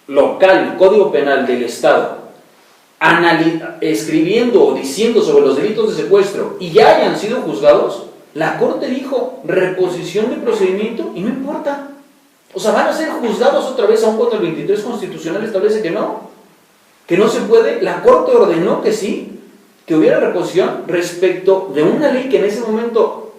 local, el Código Penal del estado, escribiendo o diciendo sobre los delitos de secuestro y ya hayan sido juzgados, la Corte dijo reposición de procedimiento y no importa. O sea, van a ser juzgados otra vez, aun cuando el 23 constitucional establece que no se puede. La Corte ordenó que sí, que hubiera reposición respecto de una ley que en ese momento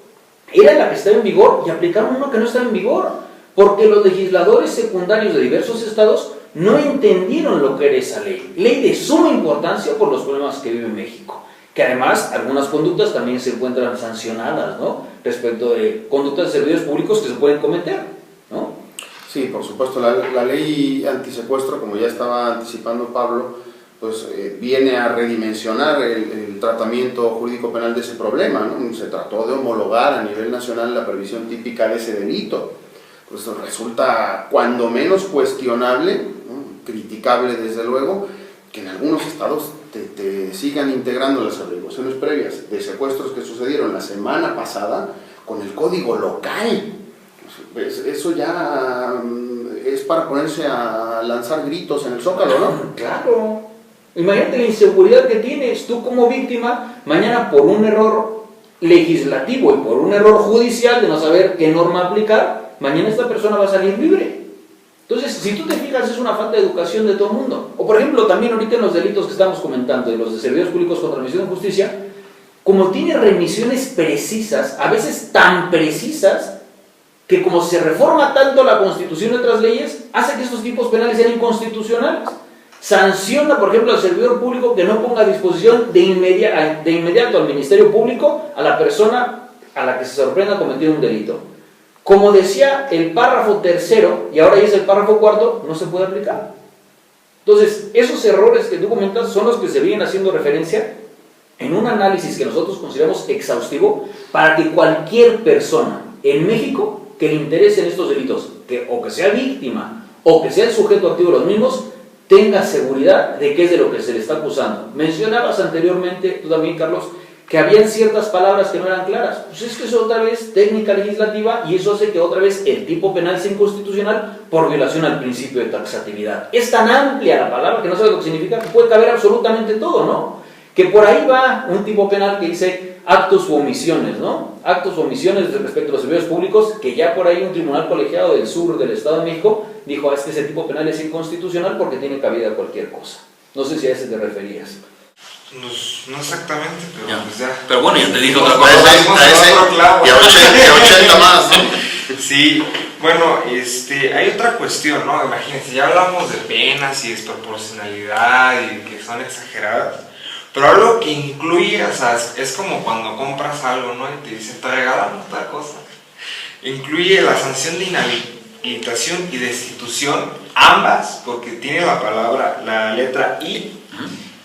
era la que estaba en vigor y aplicaron una que no estaba en vigor, porque los legisladores secundarios de diversos estados no entendieron lo que era esa ley de suma importancia por los problemas que vive México, que además algunas conductas también se encuentran sancionadas, ¿no? Respecto de conductas de servidores públicos que se pueden cometer, ¿no? Sí, por supuesto, la ley antisecuestro, como ya estaba anticipando Pablo, pues viene a redimensionar el tratamiento jurídico penal de ese problema, ¿no? Se trató de homologar a nivel nacional la previsión típica de ese delito. pues resulta cuando menos cuestionable, ¿no? Criticable desde luego, que en algunos estados te sigan integrando las averiguaciones previas de secuestros que sucedieron la semana pasada con el código local. Eso ya es para ponerse a lanzar gritos en el Zócalo, ¿no? Claro. Imagínate la inseguridad que tienes tú como víctima, mañana por un error legislativo y por un error judicial de no saber qué norma aplicar, mañana esta persona va a salir libre. Entonces, si tú te fijas, es una falta de educación de todo el mundo. O por ejemplo, también ahorita en los delitos que estamos comentando, de los de servidores públicos contra remisión de justicia, como tiene remisiones precisas, a veces tan precisas, que como se reforma tanto la Constitución y otras leyes, hace que estos tipos penales sean inconstitucionales. Sanciona, por ejemplo, al servidor público que no ponga a disposición de inmediato al Ministerio Público a la persona a la que se sorprenda cometiendo un delito. Como decía el párrafo tercero, y ahora ya es el párrafo cuarto, no se puede aplicar. Entonces, esos errores que tú comentas son los que se vienen haciendo referencia en un análisis que nosotros consideramos exhaustivo para que cualquier persona en México que le interesen estos delitos, o que sea víctima o que sea el sujeto activo de los mismos, tenga seguridad de qué es de lo que se le está acusando. Mencionabas anteriormente, tú también, Carlos, que habían ciertas palabras que no eran claras. Pues es que eso otra vez técnica legislativa y eso hace que otra vez el tipo penal sea inconstitucional por violación al principio de taxatividad. Es tan amplia la palabra que no sabes lo que significa, que puede caber absolutamente todo, ¿no? Que por ahí va un tipo penal que dice actos u omisiones, ¿no? Actos u omisiones respecto a los servidores públicos, que ya por ahí un tribunal colegiado del sur del Estado de México dijo, es que ese tipo penal es inconstitucional porque tiene cabida cualquier cosa. No sé si a ese te referías. No exactamente, pero ya. Pues ya. Pero bueno, ya te digo otra cosa. Y a 80 más, ¿no? Sí, bueno, hay otra cuestión, ¿no? Imagínense, ya hablamos de penas y desproporcionalidad y que son exageradas, pero algo que incluye, o sea, es como cuando compras algo, ¿no? Y te dicen, te regalamos tal cosa. Incluye la sanción de inhabilitación y destitución, ambas, porque tiene la letra I,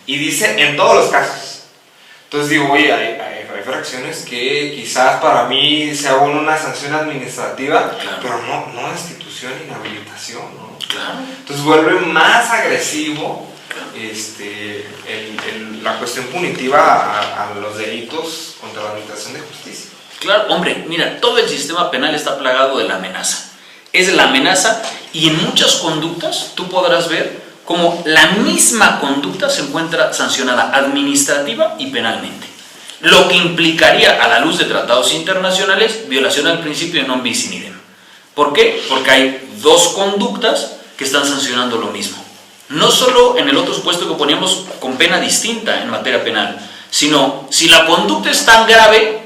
y dice en todos los casos. Entonces digo, oye, hay fracciones que quizás para mí se haga una sanción administrativa, claro, pero no destitución, inhabilitación, ¿no? Claro. Entonces vuelve más agresivo la cuestión punitiva a los delitos contra la administración de justicia. Claro, hombre, mira, todo el sistema penal está plagado de la amenaza. Es la amenaza y en muchas conductas tú podrás ver cómo la misma conducta se encuentra sancionada administrativa y penalmente. Lo que implicaría, a la luz de tratados internacionales, violación al principio de non bis in idem. ¿Por qué? Porque hay dos conductas que están sancionando lo mismo. No solo en el otro supuesto que poníamos con pena distinta en materia penal, sino si la conducta es tan grave,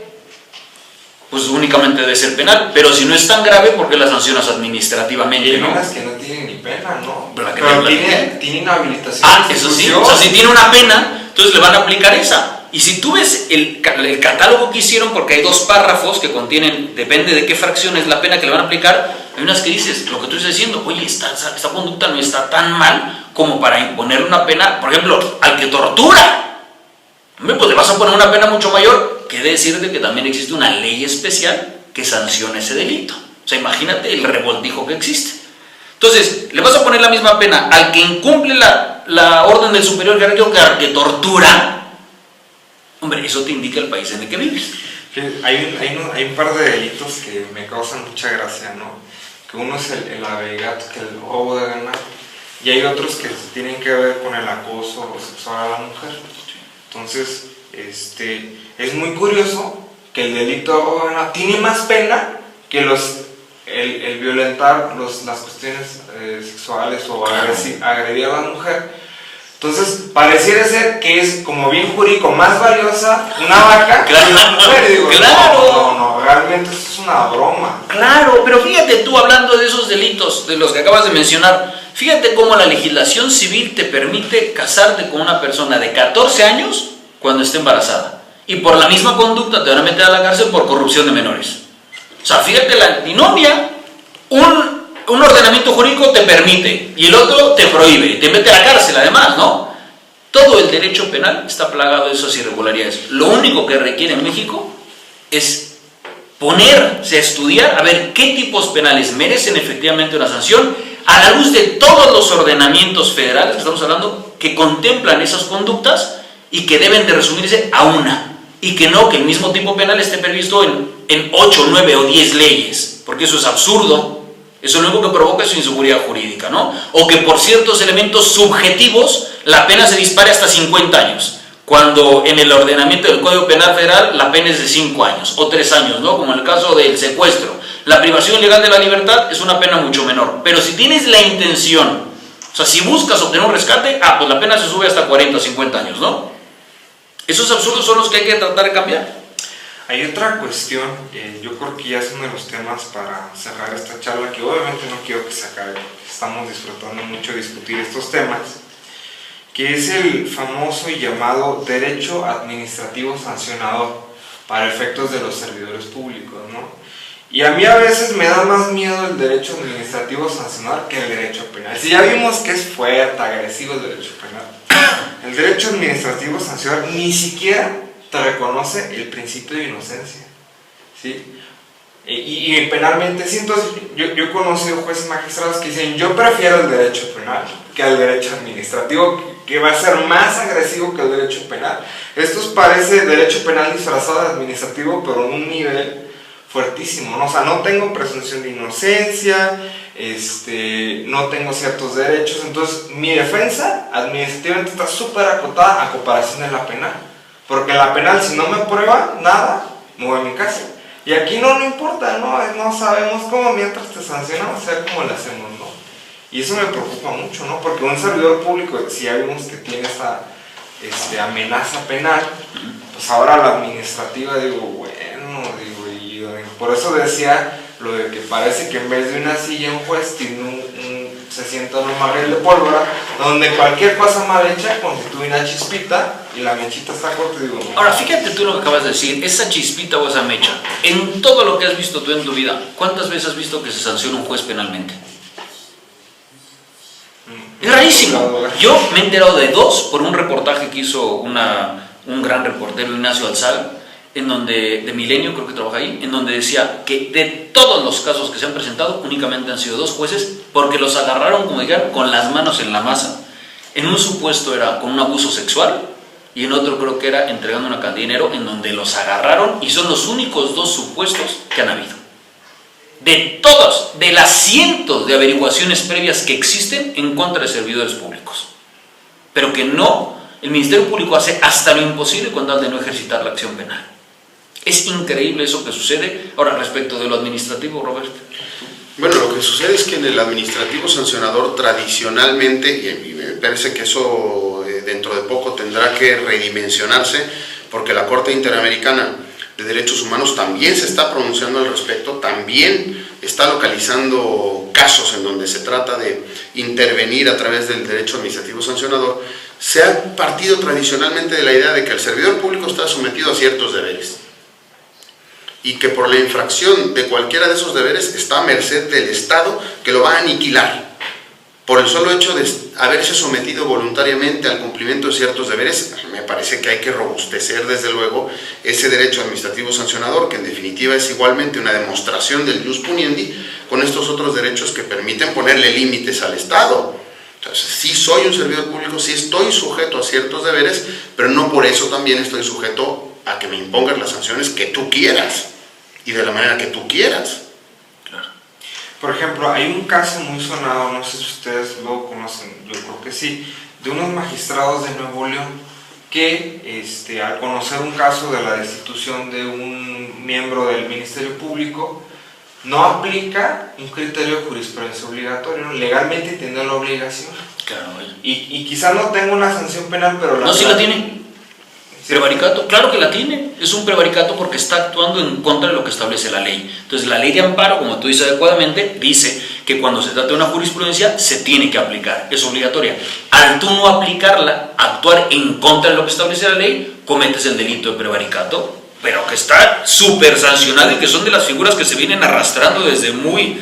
pues únicamente debe ser penal, pero si no es tan grave, ¿por qué la sancionas administrativamente? Y hay ¿no? unas que no tienen ni pena, ¿no? Pero tiene inhabilitación. Ah, eso sí, o sea, si tiene una pena, entonces le van a aplicar esa. Y si tú ves el catálogo que hicieron, porque hay dos párrafos que contienen, depende de qué fracción es la pena que le van a aplicar, hay unas que dices, lo que tú estás diciendo, oye, esta conducta no está tan mal como para imponer una pena, por ejemplo, al que tortura. Hombre, pues le vas a poner una pena mucho mayor. Quiere decirte que también existe una ley especial que sanciona ese delito. O sea, imagínate el revoltijo que existe. Entonces, le vas a poner la misma pena al que incumple la orden del superior jerárquico que al que tortura. Hombre, eso te indica el país en el que vives. Hay un par de delitos que me causan mucha gracia, ¿no? Que uno es el avegato, que el robo de ganado, y hay otros que tienen que ver con el acoso sexual a la mujer. Entonces, es muy curioso que el delito de robo de ganado tiene más pena que el violentar las cuestiones sexuales o agredir a la mujer. Entonces, pareciera ser que es, como bien jurídico, más valiosa una vaca que una mujer. Y digo, claro. No, realmente esto es una broma. Claro, pero fíjate tú, hablando de esos delitos, de los que acabas de mencionar, fíjate cómo la legislación civil te permite casarte con una persona de 14 años cuando esté embarazada. Y por la misma conducta te van a meter a la cárcel por corrupción de menores. O sea, fíjate la antinomia, un ordenamiento jurídico te permite y el otro te prohíbe, te mete a la cárcel además, ¿no? Todo el derecho penal está plagado de esas irregularidades. Lo único que requiere en México es ponerse a estudiar a ver qué tipos penales merecen efectivamente una sanción a la luz de todos los ordenamientos federales que estamos hablando, que contemplan esas conductas y que deben de resumirse a una, y que no que el mismo tipo penal esté previsto en 8, 9 o 10 leyes, porque eso es absurdo. Eso lo único que provoca es inseguridad jurídica, ¿no? O que por ciertos elementos subjetivos la pena se dispare hasta 50 años, cuando en el ordenamiento del Código Penal Federal la pena es de 5 años o 3 años, ¿no? Como en el caso del secuestro. La privación ilegal de la libertad es una pena mucho menor. Pero si tienes la intención, o sea, si buscas obtener un rescate, pues la pena se sube hasta 40 o 50 años, ¿no? Esos absurdos son los que hay que tratar de cambiar. Hay otra cuestión, yo creo que ya es uno de los temas para cerrar esta charla, que obviamente no quiero que se acabe, estamos disfrutando mucho discutir estos temas, que es el famoso y llamado derecho administrativo sancionador para efectos de los servidores públicos, ¿no? Y a mí a veces me da más miedo el derecho administrativo sancionador que el derecho penal. Si ya vimos que es fuerte, agresivo el derecho penal, el derecho administrativo sancionador ni siquiera te reconoce el principio de inocencia, ¿sí? Y penalmente, sí, entonces yo he conocido jueces y magistrados que dicen, yo prefiero el derecho penal que el derecho administrativo, que va a ser más agresivo que el derecho penal. Esto parece derecho penal disfrazado de administrativo, pero en un nivel fuertísimo, ¿no? O sea, no tengo presunción de inocencia, no tengo ciertos derechos, entonces mi defensa administrativamente está súper acotada a comparación de la penal. Porque en la penal, si no me prueba nada, me voy a mi casa. Y aquí no importa, no sabemos cómo, mientras te sancionamos, sea cómo le hacemos, ¿no? Y eso me preocupa mucho, ¿no? Porque un servidor público, si ya vimos que tiene esa amenaza penal, pues ahora la administrativa, y por eso decía lo de que parece que en vez de una silla, un juez tiene se sienta en un barril de pólvora, donde cualquier cosa mal hecha constituye una chispita y la mechita está corta. Ahora, fíjate tú lo que acabas de decir, esa chispita o esa mecha, en todo lo que has visto tú en tu vida, ¿cuántas veces has visto que se sanciona un juez penalmente? Es rarísimo. Yo me he enterado de 2 por un reportaje que hizo un gran reportero, Ignacio Alzal, de Milenio, creo que trabaja ahí, en donde decía que de todos los casos que se han presentado, únicamente han sido 2 jueces, porque los agarraron, como dijeron, con las manos en la masa. En un supuesto era con un abuso sexual, y en otro creo que era entregando una cantidad de dinero, en donde los agarraron, y son los únicos 2 supuestos que han habido. De todas, de las cientos de averiguaciones previas que existen en contra de servidores públicos. Pero que el Ministerio Público hace hasta lo imposible con tal de no ejercitar la acción penal. Es increíble eso que sucede. Ahora, respecto de lo administrativo, Roberto. Bueno, lo que sucede es que en el administrativo sancionador tradicionalmente, y me parece que eso dentro de poco tendrá que redimensionarse, porque la Corte Interamericana de Derechos Humanos también se está pronunciando al respecto, también está localizando casos en donde se trata de intervenir a través del derecho administrativo sancionador. Se ha partido tradicionalmente de la idea de que el servidor público está sometido a ciertos deberes y que por la infracción de cualquiera de esos deberes está a merced del Estado, que lo va a aniquilar por el solo hecho de haberse sometido voluntariamente al cumplimiento de ciertos deberes. Me parece que hay que robustecer desde luego ese derecho administrativo sancionador, que en definitiva es igualmente una demostración del jus puniendi, con estos otros derechos que permiten ponerle límites al Estado. Entonces, sí soy un servidor público, sí estoy sujeto a ciertos deberes, pero no por eso también estoy sujeto a que me impongas las sanciones que tú quieras y de la manera que tú quieras. Claro. Por ejemplo, hay un caso muy sonado, no sé si ustedes lo conocen, yo creo que sí, de unos magistrados de Nuevo León que al conocer un caso de la destitución de un miembro del Ministerio Público, no aplica un criterio de jurisprudencia obligatorio, ¿no? Legalmente tiene la obligación. Claro. Y quizá no tenga una sanción penal, pero sí la tiene. Prevaricato, claro que la tiene. Es un prevaricato porque está actuando en contra de lo que establece la ley. Entonces, la ley de amparo, como tú dices adecuadamente, dice que cuando se trata de una jurisprudencia se tiene que aplicar, es obligatoria. Al tú no aplicarla, actuar en contra de lo que establece la ley, cometes el delito de prevaricato, pero que está súper sancionado y que son de las figuras que se vienen arrastrando desde muy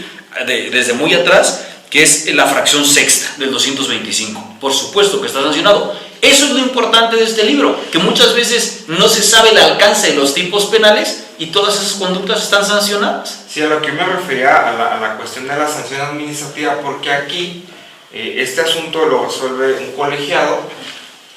atrás, que es la fracción sexta del 225. Por supuesto que está sancionado. Eso es lo importante de este libro, que muchas veces no se sabe el alcance de los tipos penales y todas esas conductas están sancionadas. Sí, a lo que me refería a la cuestión de la sanción administrativa, porque aquí este asunto lo resuelve un colegiado,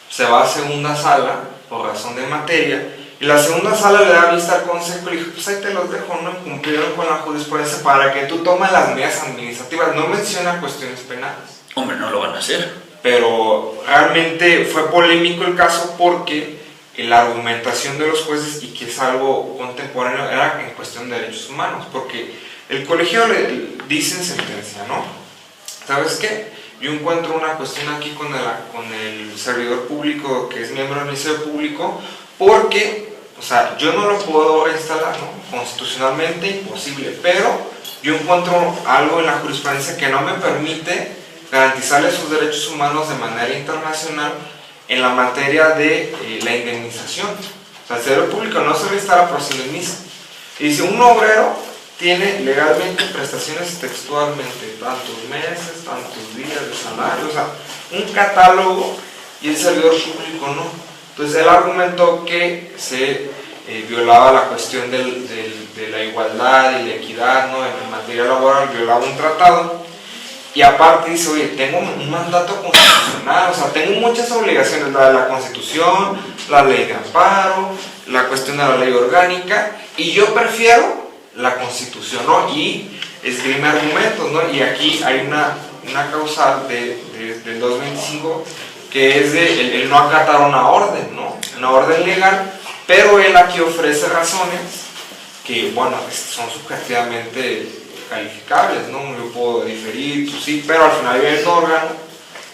se va a segunda sala por razón de materia, y la segunda sala le da vista al consejo y le dijo, pues ahí te los dejo, no cumplieron con la jurisprudencia para que tú tomes las medidas administrativas, no menciona cuestiones penales. Hombre, no lo van a hacer. Pero realmente fue polémico el caso porque la argumentación de los jueces, y que es algo contemporáneo, era en cuestión de derechos humanos, porque el colegiado le dice en sentencia, ¿no? ¿Sabes qué? Yo encuentro una cuestión aquí con el servidor público que es miembro del Ministerio Público, porque, o sea, yo no lo puedo reinstalar, ¿no? Constitucionalmente imposible, pero yo encuentro algo en la jurisprudencia que no me permite garantizarle sus derechos humanos de manera internacional en la materia de la indemnización. O sea, el servidor público no se reinstala por sí mismo. Y dice, un obrero tiene legalmente prestaciones textualmente, tantos meses, tantos días de salario, o sea, un catálogo, y el servidor público no. Entonces él argumentó que se violaba la cuestión de la igualdad y la equidad, ¿no? En materia laboral, violaba un tratado, y aparte dice, oye, tengo un mandato constitucional, o sea, tengo muchas obligaciones, la de la Constitución, la ley de amparo, la cuestión de la ley orgánica, y yo prefiero la Constitución, ¿no? Y esgrime argumentos, ¿no? Y aquí hay una causal del 225 que es de el no acatar una orden, ¿no? Una orden legal, pero él aquí ofrece razones que, bueno, son subjetivamente calificables, ¿no? Yo puedo diferir, tú sí, pero al final hay un órgano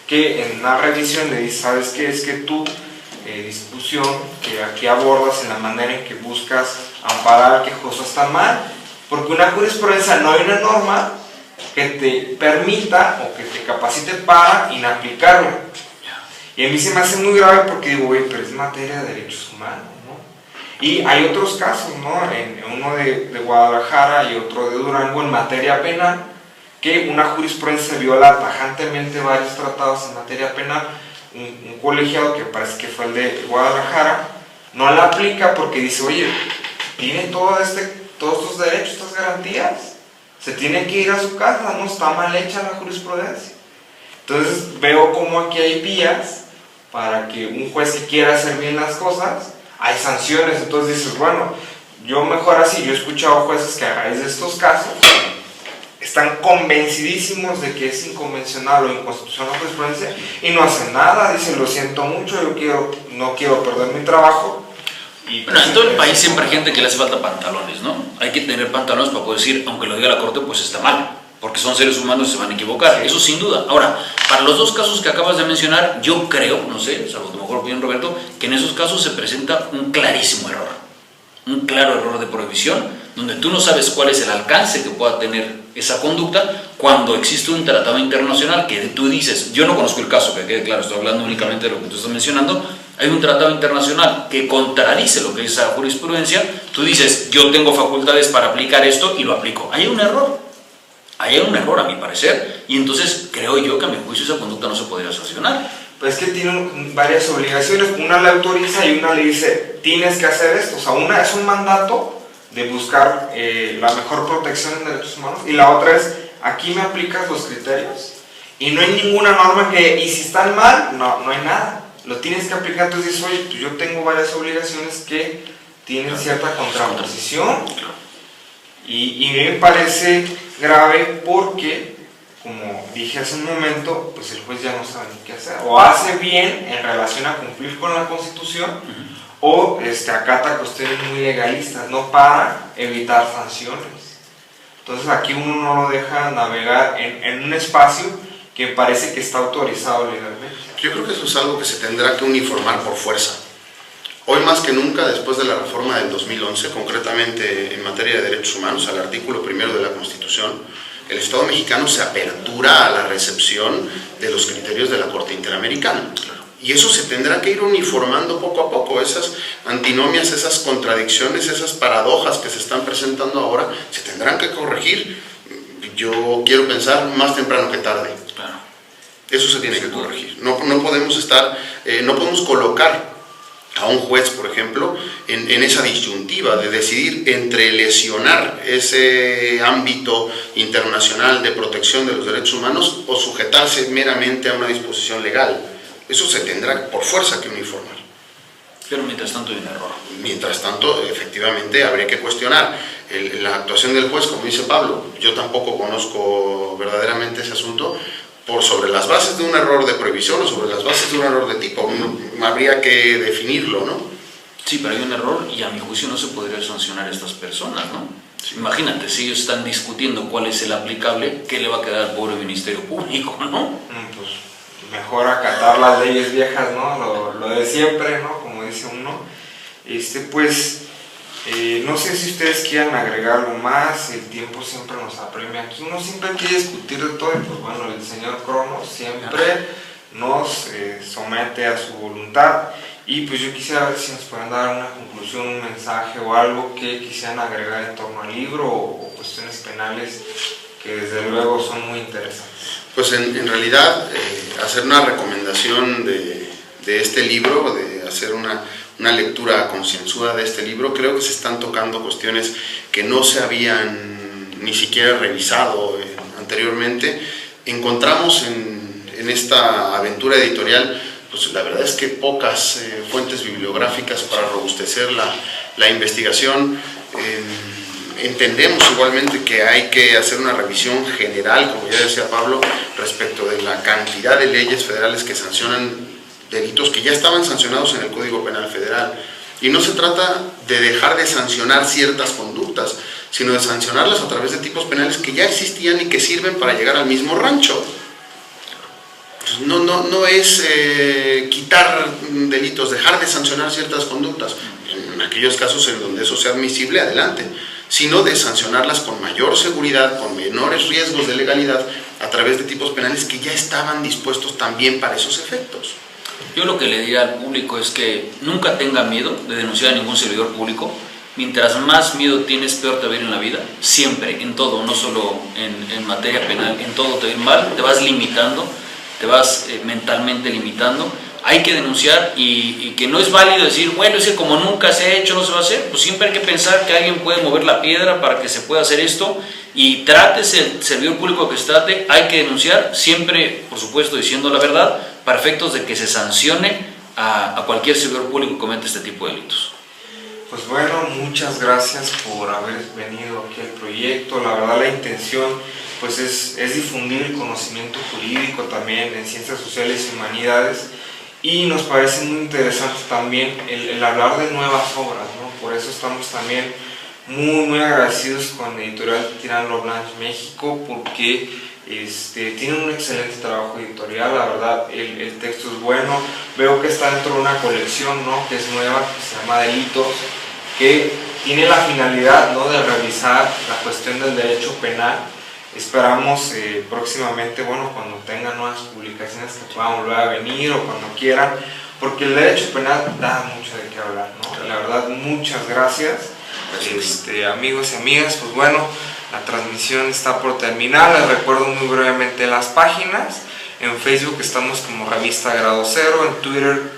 que en una revisión le dice, ¿sabes qué? Es que tu discusión que aquí abordas en la manera en que buscas amparar que cosas están mal, porque una jurisprudencia no hay una norma que te permita o que te capacite para inaplicarla. Y a mí se me hace muy grave porque digo, güey, pero es materia de derechos humanos, ¿no? Y hay otros casos, ¿no? Uno de Guadalajara y otro de Durango en materia penal, que una jurisprudencia viola tajantemente varios tratados en materia penal. Un colegiado, que parece que fue el de Guadalajara, no la aplica porque dice, oye, tiene todos estos derechos, estas garantías, se tiene que ir a su casa, no está mal hecha la jurisprudencia. Entonces veo como aquí hay vías para que un juez que quiera hacer bien las cosas, hay sanciones. Entonces dices, bueno, yo mejor así. Yo he escuchado jueces que a raíz de estos casos están convencidísimos de que es inconvencional o inconstitucional la jurisprudencia y no hacen nada, dicen, lo siento mucho, no quiero perder mi trabajo. Y bueno, en todo el país siempre hay gente que le hace falta pantalones, ¿no? Hay que tener pantalones para poder decir, aunque lo diga la corte, pues está mal, porque son seres humanos y se van a equivocar, sí. Eso sin duda. Ahora, para los dos casos que acabas de mencionar, yo creo, no sé, salvo tu mejor opinión, Roberto, que en esos casos se presenta un clarísimo error, un claro error de prohibición, donde tú no sabes cuál es el alcance que pueda tener esa conducta cuando existe un tratado internacional que tú dices, yo no conozco el caso, que quede claro, estoy hablando únicamente de lo que tú estás mencionando, hay un tratado internacional que contradice lo que es esa jurisprudencia, tú dices, yo tengo facultades para aplicar esto y lo aplico. Hay un error a mi parecer, y entonces creo yo que a mi juicio esa conducta no se podría sancionar. Pues es que tienen varias obligaciones, una le autoriza y una le dice, tienes que hacer esto, o sea, una es un mandato de buscar la mejor protección en derechos humanos, y la otra es, aquí me aplicas los criterios, y no hay ninguna norma que, y si están mal, no hay nada, lo tienes que aplicar. Entonces dices, oye, pues yo tengo varias obligaciones que tienen cierta contraposición, y me parece grave porque, como dije hace un momento, pues el juez ya no sabe ni qué hacer, o hace bien en relación a cumplir con la Constitución, o acata cuestiones muy legalistas, no, para evitar sanciones. Entonces aquí uno no lo deja navegar en un espacio que parece que está autorizado legalmente. Yo creo que eso es algo que se tendrá que uniformar por fuerza. Hoy más que nunca, después de la reforma del 2011, concretamente en materia de derechos humanos, al artículo 1 de la Constitución, el Estado mexicano se apertura a la recepción de los criterios de la Corte Interamericana. Y eso se tendrá que ir uniformando poco a poco, esas antinomias, esas contradicciones, esas paradojas que se están presentando ahora, se tendrán que corregir. Yo quiero pensar más temprano que tarde. Eso se tiene que corregir. No podemos colocar a un juez, por ejemplo, en esa disyuntiva de decidir entre lesionar ese ámbito internacional de protección de los derechos humanos o sujetarse meramente a una disposición legal. Eso se tendrá por fuerza que uniformar. Pero mientras tanto hay un error. Mientras tanto, efectivamente, habría que cuestionar la actuación del juez, como dice Pablo. Yo tampoco conozco verdaderamente ese asunto, por sobre las bases de un error de prohibición o sobre las bases de un error de tipo. Habría que definirlo, ¿no? Sí, pero hay un error y a mi juicio no se podría sancionar a estas personas, ¿no? Sí. Imagínate, si ellos están discutiendo cuál es el aplicable, ¿qué le va a quedar al pobre Ministerio Público, no? Pues mejor acatar las leyes viejas, ¿no? Lo de siempre, ¿no? Como dice uno. Pues, no sé si ustedes quieran agregar algo más, el tiempo siempre nos apremia aquí, uno siempre quiere discutir de todo y pues bueno, el señor Cronos siempre nos somete a su voluntad y pues yo quisiera ver si nos pueden dar una conclusión, un mensaje o algo que quisieran agregar en torno al libro o cuestiones penales que desde luego son muy interesantes. Pues en realidad hacer una recomendación de este libro, de hacer una lectura concienzuda de este libro. Creo que se están tocando cuestiones que no se habían ni siquiera revisado anteriormente. Encontramos en esta aventura editorial, pues la verdad es que pocas fuentes bibliográficas para robustecer la investigación. Entendemos igualmente que hay que hacer una revisión general, como ya decía Pablo, respecto de la cantidad de leyes federales que sancionan delitos que ya estaban sancionados en el Código Penal Federal. Y no se trata de dejar de sancionar ciertas conductas, sino de sancionarlas a través de tipos penales que ya existían y que sirven para llegar al mismo rancho. No es quitar delitos, dejar de sancionar ciertas conductas, en aquellos casos en donde eso sea admisible, adelante, sino de sancionarlas con mayor seguridad, con menores riesgos de legalidad, a través de tipos penales que ya estaban dispuestos también para esos efectos. Yo lo que le diría al público es que nunca tenga miedo de denunciar a ningún servidor público. Mientras más miedo tienes, peor te va a ir en la vida. Siempre, en todo, no solo en materia penal, en todo te va a ir mal, te vas limitando, te vas mentalmente limitando. Hay que denunciar y que no es válido decir, bueno, es que como nunca se ha hecho, no se va a hacer. Pues siempre hay que pensar que alguien puede mover la piedra para que se pueda hacer esto. Y trátese el servidor público que se trate, hay que denunciar, siempre, por supuesto, diciendo la verdad, para efectos de que se sancione a cualquier servidor público que cometa este tipo de delitos. Pues bueno, muchas gracias por haber venido aquí al proyecto. La verdad, la intención pues es difundir el conocimiento jurídico también en ciencias sociales y humanidades, y nos parece muy interesante también el hablar de nuevas obras, ¿no? Por eso estamos también muy agradecidos con Editorial Tirán Blanche México, porque tienen un excelente trabajo editorial. La verdad, el texto es bueno. Veo que está dentro de una colección, ¿no? Que es nueva, que se llama Delitos, que tiene la finalidad, ¿no? De revisar la cuestión del derecho penal. Esperamos próximamente, bueno, cuando tengan nuevas publicaciones, que puedan volver a venir o cuando quieran, porque el derecho penal da mucho de qué hablar, ¿no? La verdad, muchas gracias. Amigos y amigas, pues bueno, la transmisión está por terminar. Les recuerdo muy brevemente las páginas. En Facebook estamos como Revista Grado Cero, en Twitter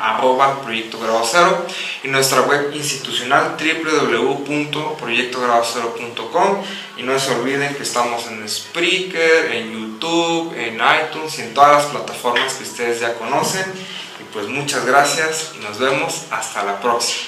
@Proyecto Grado Cero, y nuestra web institucional www.proyectogradocero.com. Y no se olviden que estamos en Spreaker, en YouTube, en iTunes y en todas las plataformas que ustedes ya conocen. Y pues muchas gracias y nos vemos hasta la próxima.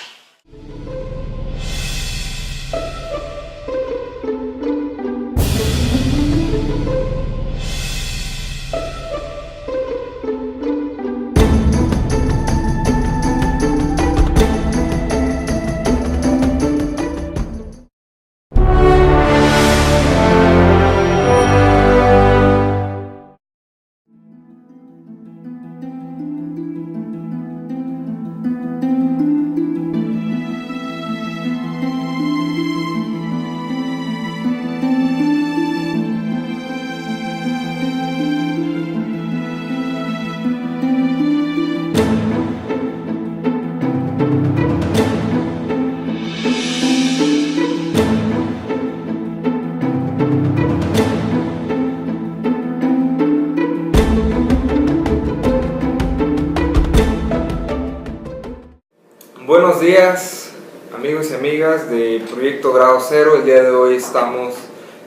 Buenos días, amigos y amigas de Proyecto Grado Cero. El día de hoy estamos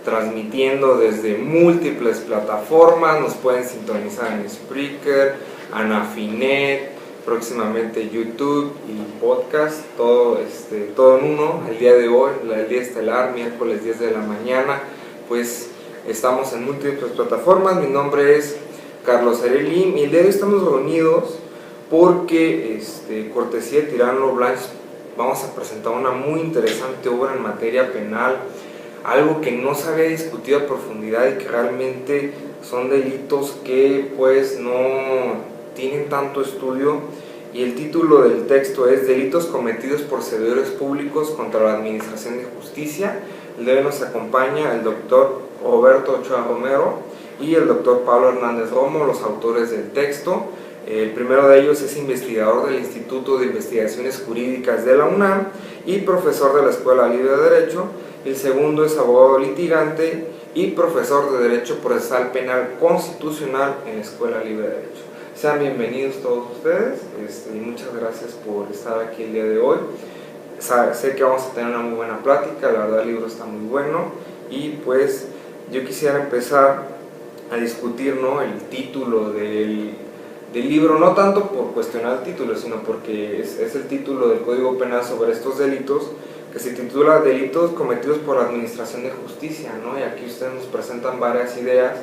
transmitiendo desde múltiples plataformas. Nos pueden sintonizar en Spreaker, Anafinet, próximamente YouTube y podcast, todo en uno. El día de hoy, el día estelar, miércoles 10 de la mañana, pues estamos en múltiples plataformas. Mi nombre es Carlos Arelim y el día de hoy estamos reunidos porque, cortesía de Tirano Blanche, vamos a presentar una muy interesante obra en materia penal, algo que no se había discutido a profundidad y que realmente son delitos que pues no tienen tanto estudio. Y el título del texto es Delitos cometidos por servidores públicos contra la Administración de Justicia. El día de hoy nos acompaña el doctor Roberto Ochoa Romero y el doctor Pablo Hernández Romo, los autores del texto. El primero de ellos es investigador del Instituto de Investigaciones Jurídicas de la UNAM y profesor de la Escuela Libre de Derecho. El segundo es abogado litigante y profesor de Derecho Procesal Penal Constitucional en la Escuela Libre de Derecho. Sean bienvenidos todos ustedes y muchas gracias por estar aquí el día de hoy. Sé que vamos a tener una muy buena plática, la verdad el libro está muy bueno y pues yo quisiera empezar a discutir, ¿no?, el título del libro, no tanto por cuestionar el título, sino porque es el título del Código Penal sobre estos delitos, que se titula Delitos cometidos por la Administración de Justicia, ¿no? Y aquí ustedes nos presentan varias ideas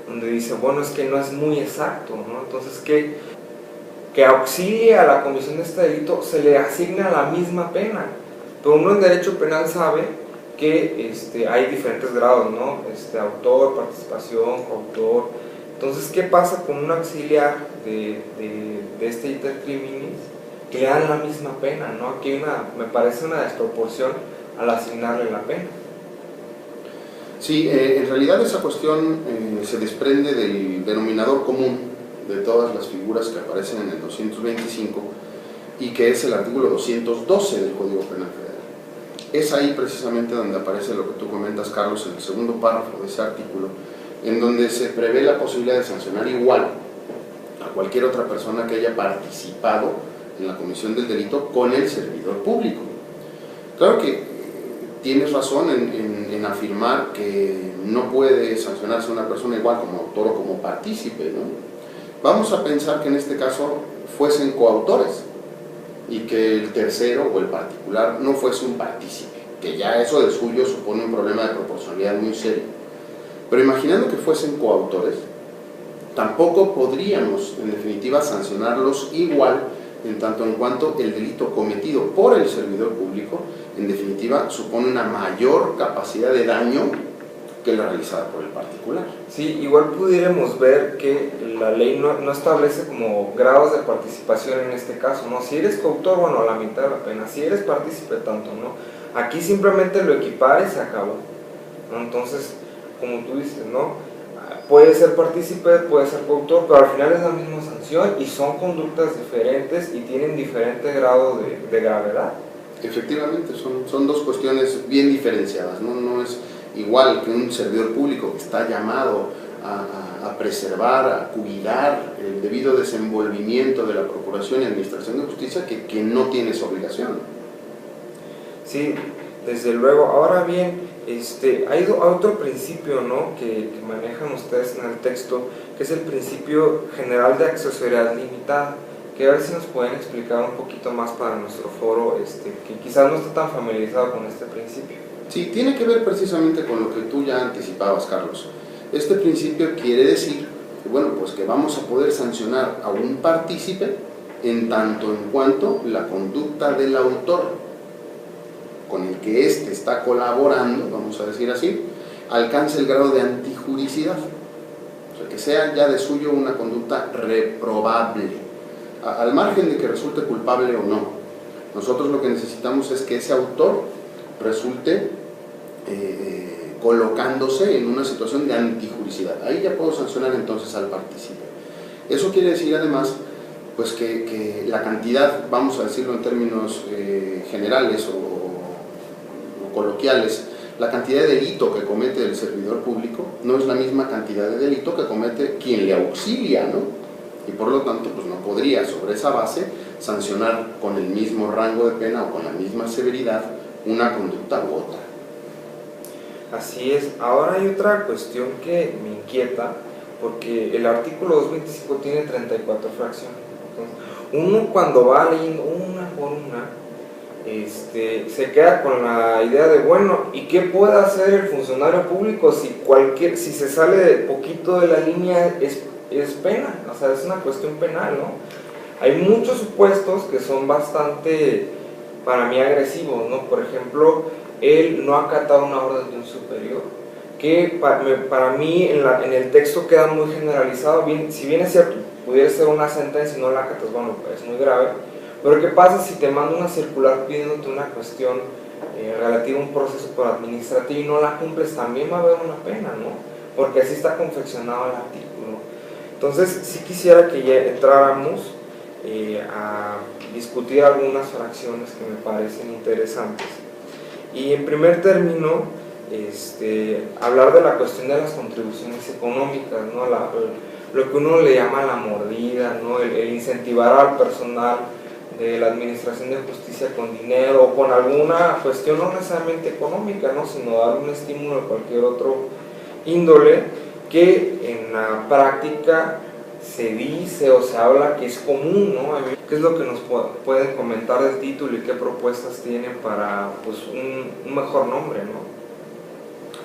donde dice, bueno, es que no es muy exacto, ¿no? Entonces, que auxilie a la comisión de este delito se le asigna la misma pena, pero uno en derecho penal sabe que hay diferentes grados, ¿no? Autor, participación, coautor. Entonces, ¿qué pasa con un auxiliar de este iter criminis que le dan la misma pena, ¿no? Aquí me parece una desproporción al asignarle la pena. Sí, en realidad esa cuestión se desprende del denominador común de todas las figuras que aparecen en el 225 y que es el artículo 212 del Código Penal Federal. Es ahí precisamente donde aparece lo que tú comentas, Carlos, en el segundo párrafo de ese artículo, en donde se prevé la posibilidad de sancionar igual a cualquier otra persona que haya participado en la comisión del delito con el servidor público. Claro que tienes razón en afirmar que no puede sancionarse una persona igual como autor o como partícipe, ¿no? Vamos a pensar que en este caso fuesen coautores y que el tercero o el particular no fuese un partícipe, que ya eso de suyo supone un problema de proporcionalidad muy serio. Pero imaginando que fuesen coautores, tampoco podríamos, en definitiva, sancionarlos igual en tanto en cuanto el delito cometido por el servidor público, en definitiva, supone una mayor capacidad de daño que la realizada por el particular. Sí, igual pudiéramos ver que la ley no establece como grados de participación en este caso, ¿no? Si eres coautor, bueno, a la mitad de la pena. Si eres partícipe, tanto, ¿no? Aquí simplemente lo equipara y se acabó, ¿no? Entonces, como tú dices, ¿no? Puede ser partícipe, puede ser coautor, pero al final es la misma sanción y son conductas diferentes y tienen diferente grado de gravedad. Efectivamente, son dos cuestiones bien diferenciadas, ¿no? No es igual que un servidor público que está llamado a preservar, a cuidar el debido desenvolvimiento de la Procuración y Administración de Justicia que no tiene esa obligación. Sí, desde luego. Ahora bien, hay otro principio, ¿no?, que manejan ustedes en el texto, que es el principio general de accesoriedad limitada, que a ver si nos pueden explicar un poquito más para nuestro foro, que quizás no está tan familiarizado con este principio. Sí, tiene que ver precisamente con lo que tú ya anticipabas, Carlos. Este principio quiere decir que, bueno, pues que vamos a poder sancionar a un partícipe en tanto en cuanto la conducta del autor con el que éste está colaborando, vamos a decir así, alcance el grado de antijuricidad, o sea, que sea ya de suyo una conducta reprobable, al margen de que resulte culpable o no. Nosotros lo que necesitamos es que ese autor resulte colocándose en una situación de antijuricidad. Ahí ya puedo sancionar entonces al partícipe. Eso quiere decir además pues que la cantidad, vamos a decirlo en términos generales o coloquiales, la cantidad de delito que comete el servidor público no es la misma cantidad de delito que comete quien le auxilia, ¿no? Y por lo tanto pues no podría sobre esa base sancionar con el mismo rango de pena o con la misma severidad una conducta u otra. Así es. Ahora hay otra cuestión que me inquieta, porque el artículo 225 tiene 34 fracciones. Entonces, uno cuando va leyendo una por una, se queda con la idea de, bueno, ¿y qué puede hacer el funcionario público si se sale poquito de la línea? Es pena, o sea, es una cuestión penal, ¿no? Hay muchos supuestos que son bastante, para mí, agresivos, ¿no? Por ejemplo, él no acatar una orden de un superior, que para mí en el texto queda muy generalizado. Bien, si bien es cierto, pudiera ser una sentencia y no la acatas, bueno, pues es muy grave, pero ¿qué pasa si te mando una circular pidiéndote una cuestión relativa a un proceso por administrativo y no la cumples? También va a haber una pena, ¿no? Porque así está confeccionado el artículo. Entonces, sí quisiera que ya entráramos a discutir algunas fracciones que me parecen interesantes. Y en primer término, hablar de la cuestión de las contribuciones económicas, ¿no? Lo que uno le llama la mordida, ¿no? El incentivar al personal de la Administración de Justicia con dinero o con alguna cuestión no necesariamente económica, ¿no? Sino dar un estímulo de cualquier otro índole, que en la práctica se dice o se habla que es común, ¿no? ¿Qué es lo que nos pueden comentar del título y qué propuestas tienen para, pues, un mejor nombre, ¿no?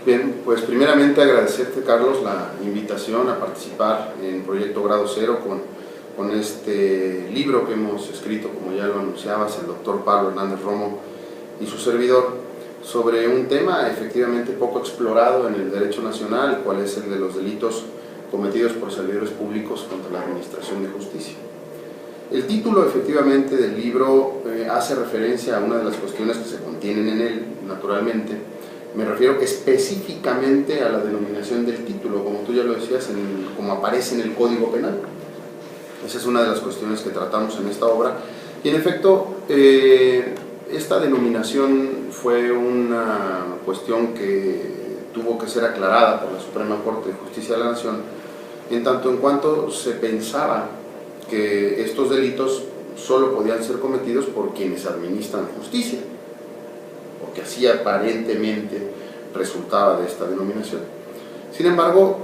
Bien, pues primeramente agradecerte, Carlos, la invitación a participar en Proyecto Grado Cero con este libro que hemos escrito, como ya lo anunciabas, el doctor Pablo Hernández Romo y su servidor, sobre un tema efectivamente poco explorado en el derecho nacional, cuál es el de los delitos cometidos por servidores públicos contra la Administración de Justicia. El título efectivamente del libro hace referencia a una de las cuestiones que se contienen en él, naturalmente. Me refiero específicamente a la denominación del título, como tú ya lo decías, como aparece en el Código Penal. Esa es una de las cuestiones que tratamos en esta obra. Y en efecto, esta denominación fue una cuestión que tuvo que ser aclarada por la Suprema Corte de Justicia de la Nación, en tanto en cuanto se pensaba que estos delitos solo podían ser cometidos por quienes administran justicia, porque así aparentemente resultaba de esta denominación. Sin embargo,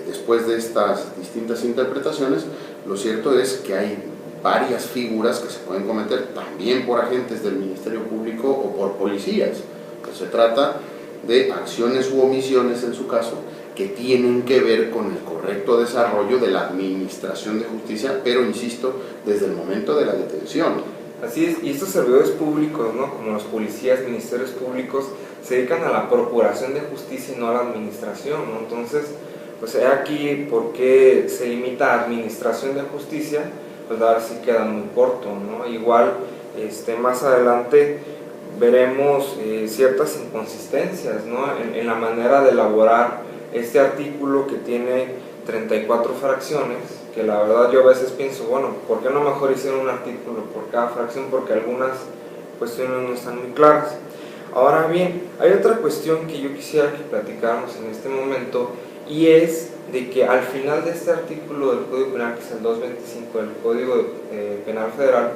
después de estas distintas interpretaciones, lo cierto es que hay varias figuras que se pueden cometer también por agentes del Ministerio Público o por policías. Se trata de acciones u omisiones, en su caso, que tienen que ver con el correcto desarrollo de la administración de justicia, pero insisto, desde el momento de la detención. Así es, y estos servidores públicos, ¿no? Como los policías, ministerios públicos, se dedican a la procuración de justicia y no a la administración, ¿no? Entonces, pues aquí, ¿por qué se limita a administración de justicia? Pues ahora sí queda muy corto, ¿no? Igual, más adelante veremos ciertas inconsistencias, ¿no? En la manera de elaborar este artículo, que tiene 34 fracciones, que la verdad yo a veces pienso, bueno, ¿por qué no mejor hicieron un artículo por cada fracción? Porque algunas cuestiones no están muy claras. Ahora bien, hay otra cuestión que yo quisiera que platicáramos en este momento, y es de que al final de este artículo del Código Penal, que es el 225 del Código Penal Federal,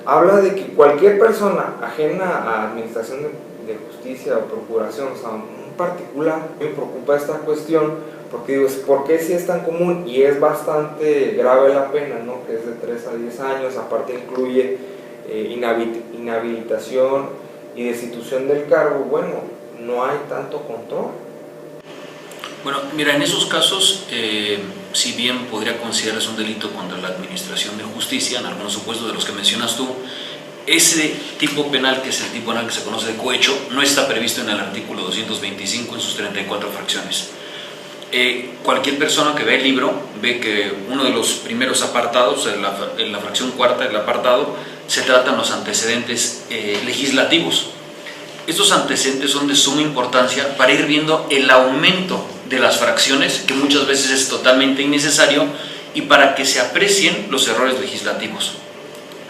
habla de que cualquier persona ajena a administración de justicia o procuración, o sea, un particular, me preocupa esta cuestión, porque digo, ¿por qué si es tan común? Y es bastante grave la pena, ¿no? Que es de 3 a 10 años, aparte incluye inhabilitación y destitución del cargo. Bueno, no hay tanto control. Bueno, mira, en esos casos, si bien podría considerarse un delito contra la Administración de Justicia, en algunos supuestos de los que mencionas tú, ese tipo penal, que es el tipo penal que se conoce de cohecho, no está previsto en el artículo 225 en sus 34 fracciones. Cualquier persona que ve el libro ve que uno de los primeros apartados, en la fracción cuarta del apartado, se tratan los antecedentes legislativos. Estos antecedentes son de suma importancia para ir viendo el aumento de las fracciones, que muchas veces es totalmente innecesario, y para que se aprecien los errores legislativos.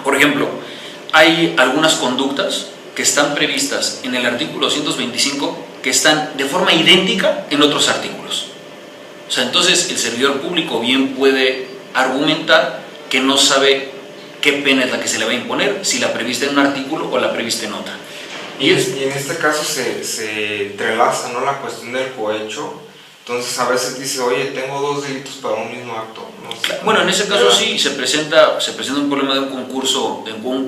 Por ejemplo, hay algunas conductas que están previstas en el artículo 225 que están de forma idéntica en otros artículos. O sea, entonces el servidor público bien puede argumentar que no sabe qué pena es la que se le va a imponer, si la prevista en un artículo o la prevista en otra. Y en este caso se entrelaza, ¿no?, la cuestión del cohecho. Entonces a veces dice, oye, tengo 2 delitos para un mismo acto. No sé, bueno, en ese caso sí se presenta un problema de un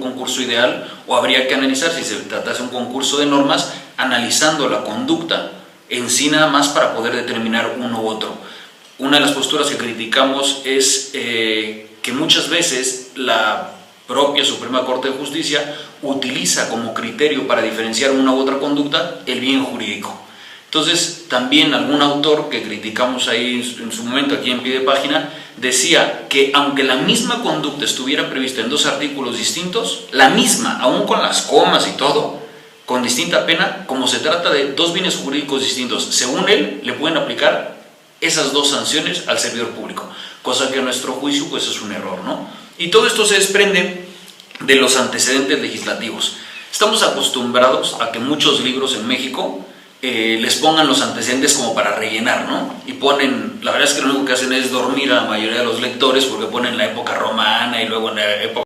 concurso ideal, o habría que analizar, si se tratase de un concurso de normas, analizando la conducta en sí nada más para poder determinar uno u otro. Una de las posturas que criticamos es que muchas veces la propia Suprema Corte de Justicia utiliza como criterio para diferenciar una u otra conducta el bien jurídico. Entonces, también algún autor que criticamos ahí en su momento, aquí en pie de página, decía que aunque la misma conducta estuviera prevista en 2 artículos distintos, la misma, aún con las comas y todo, con distinta pena, como se trata de 2 bienes jurídicos distintos, según él, le pueden aplicar esas 2 sanciones al servidor público, cosa que a nuestro juicio pues es un error, ¿no? Y todo esto se desprende de los antecedentes legislativos. Estamos acostumbrados a que muchos libros en México les pongan los antecedentes como para rellenar, ¿no? Y ponen, la verdad es que lo único que hacen es dormir a la mayoría de los lectores, porque ponen la época romana y luego en la época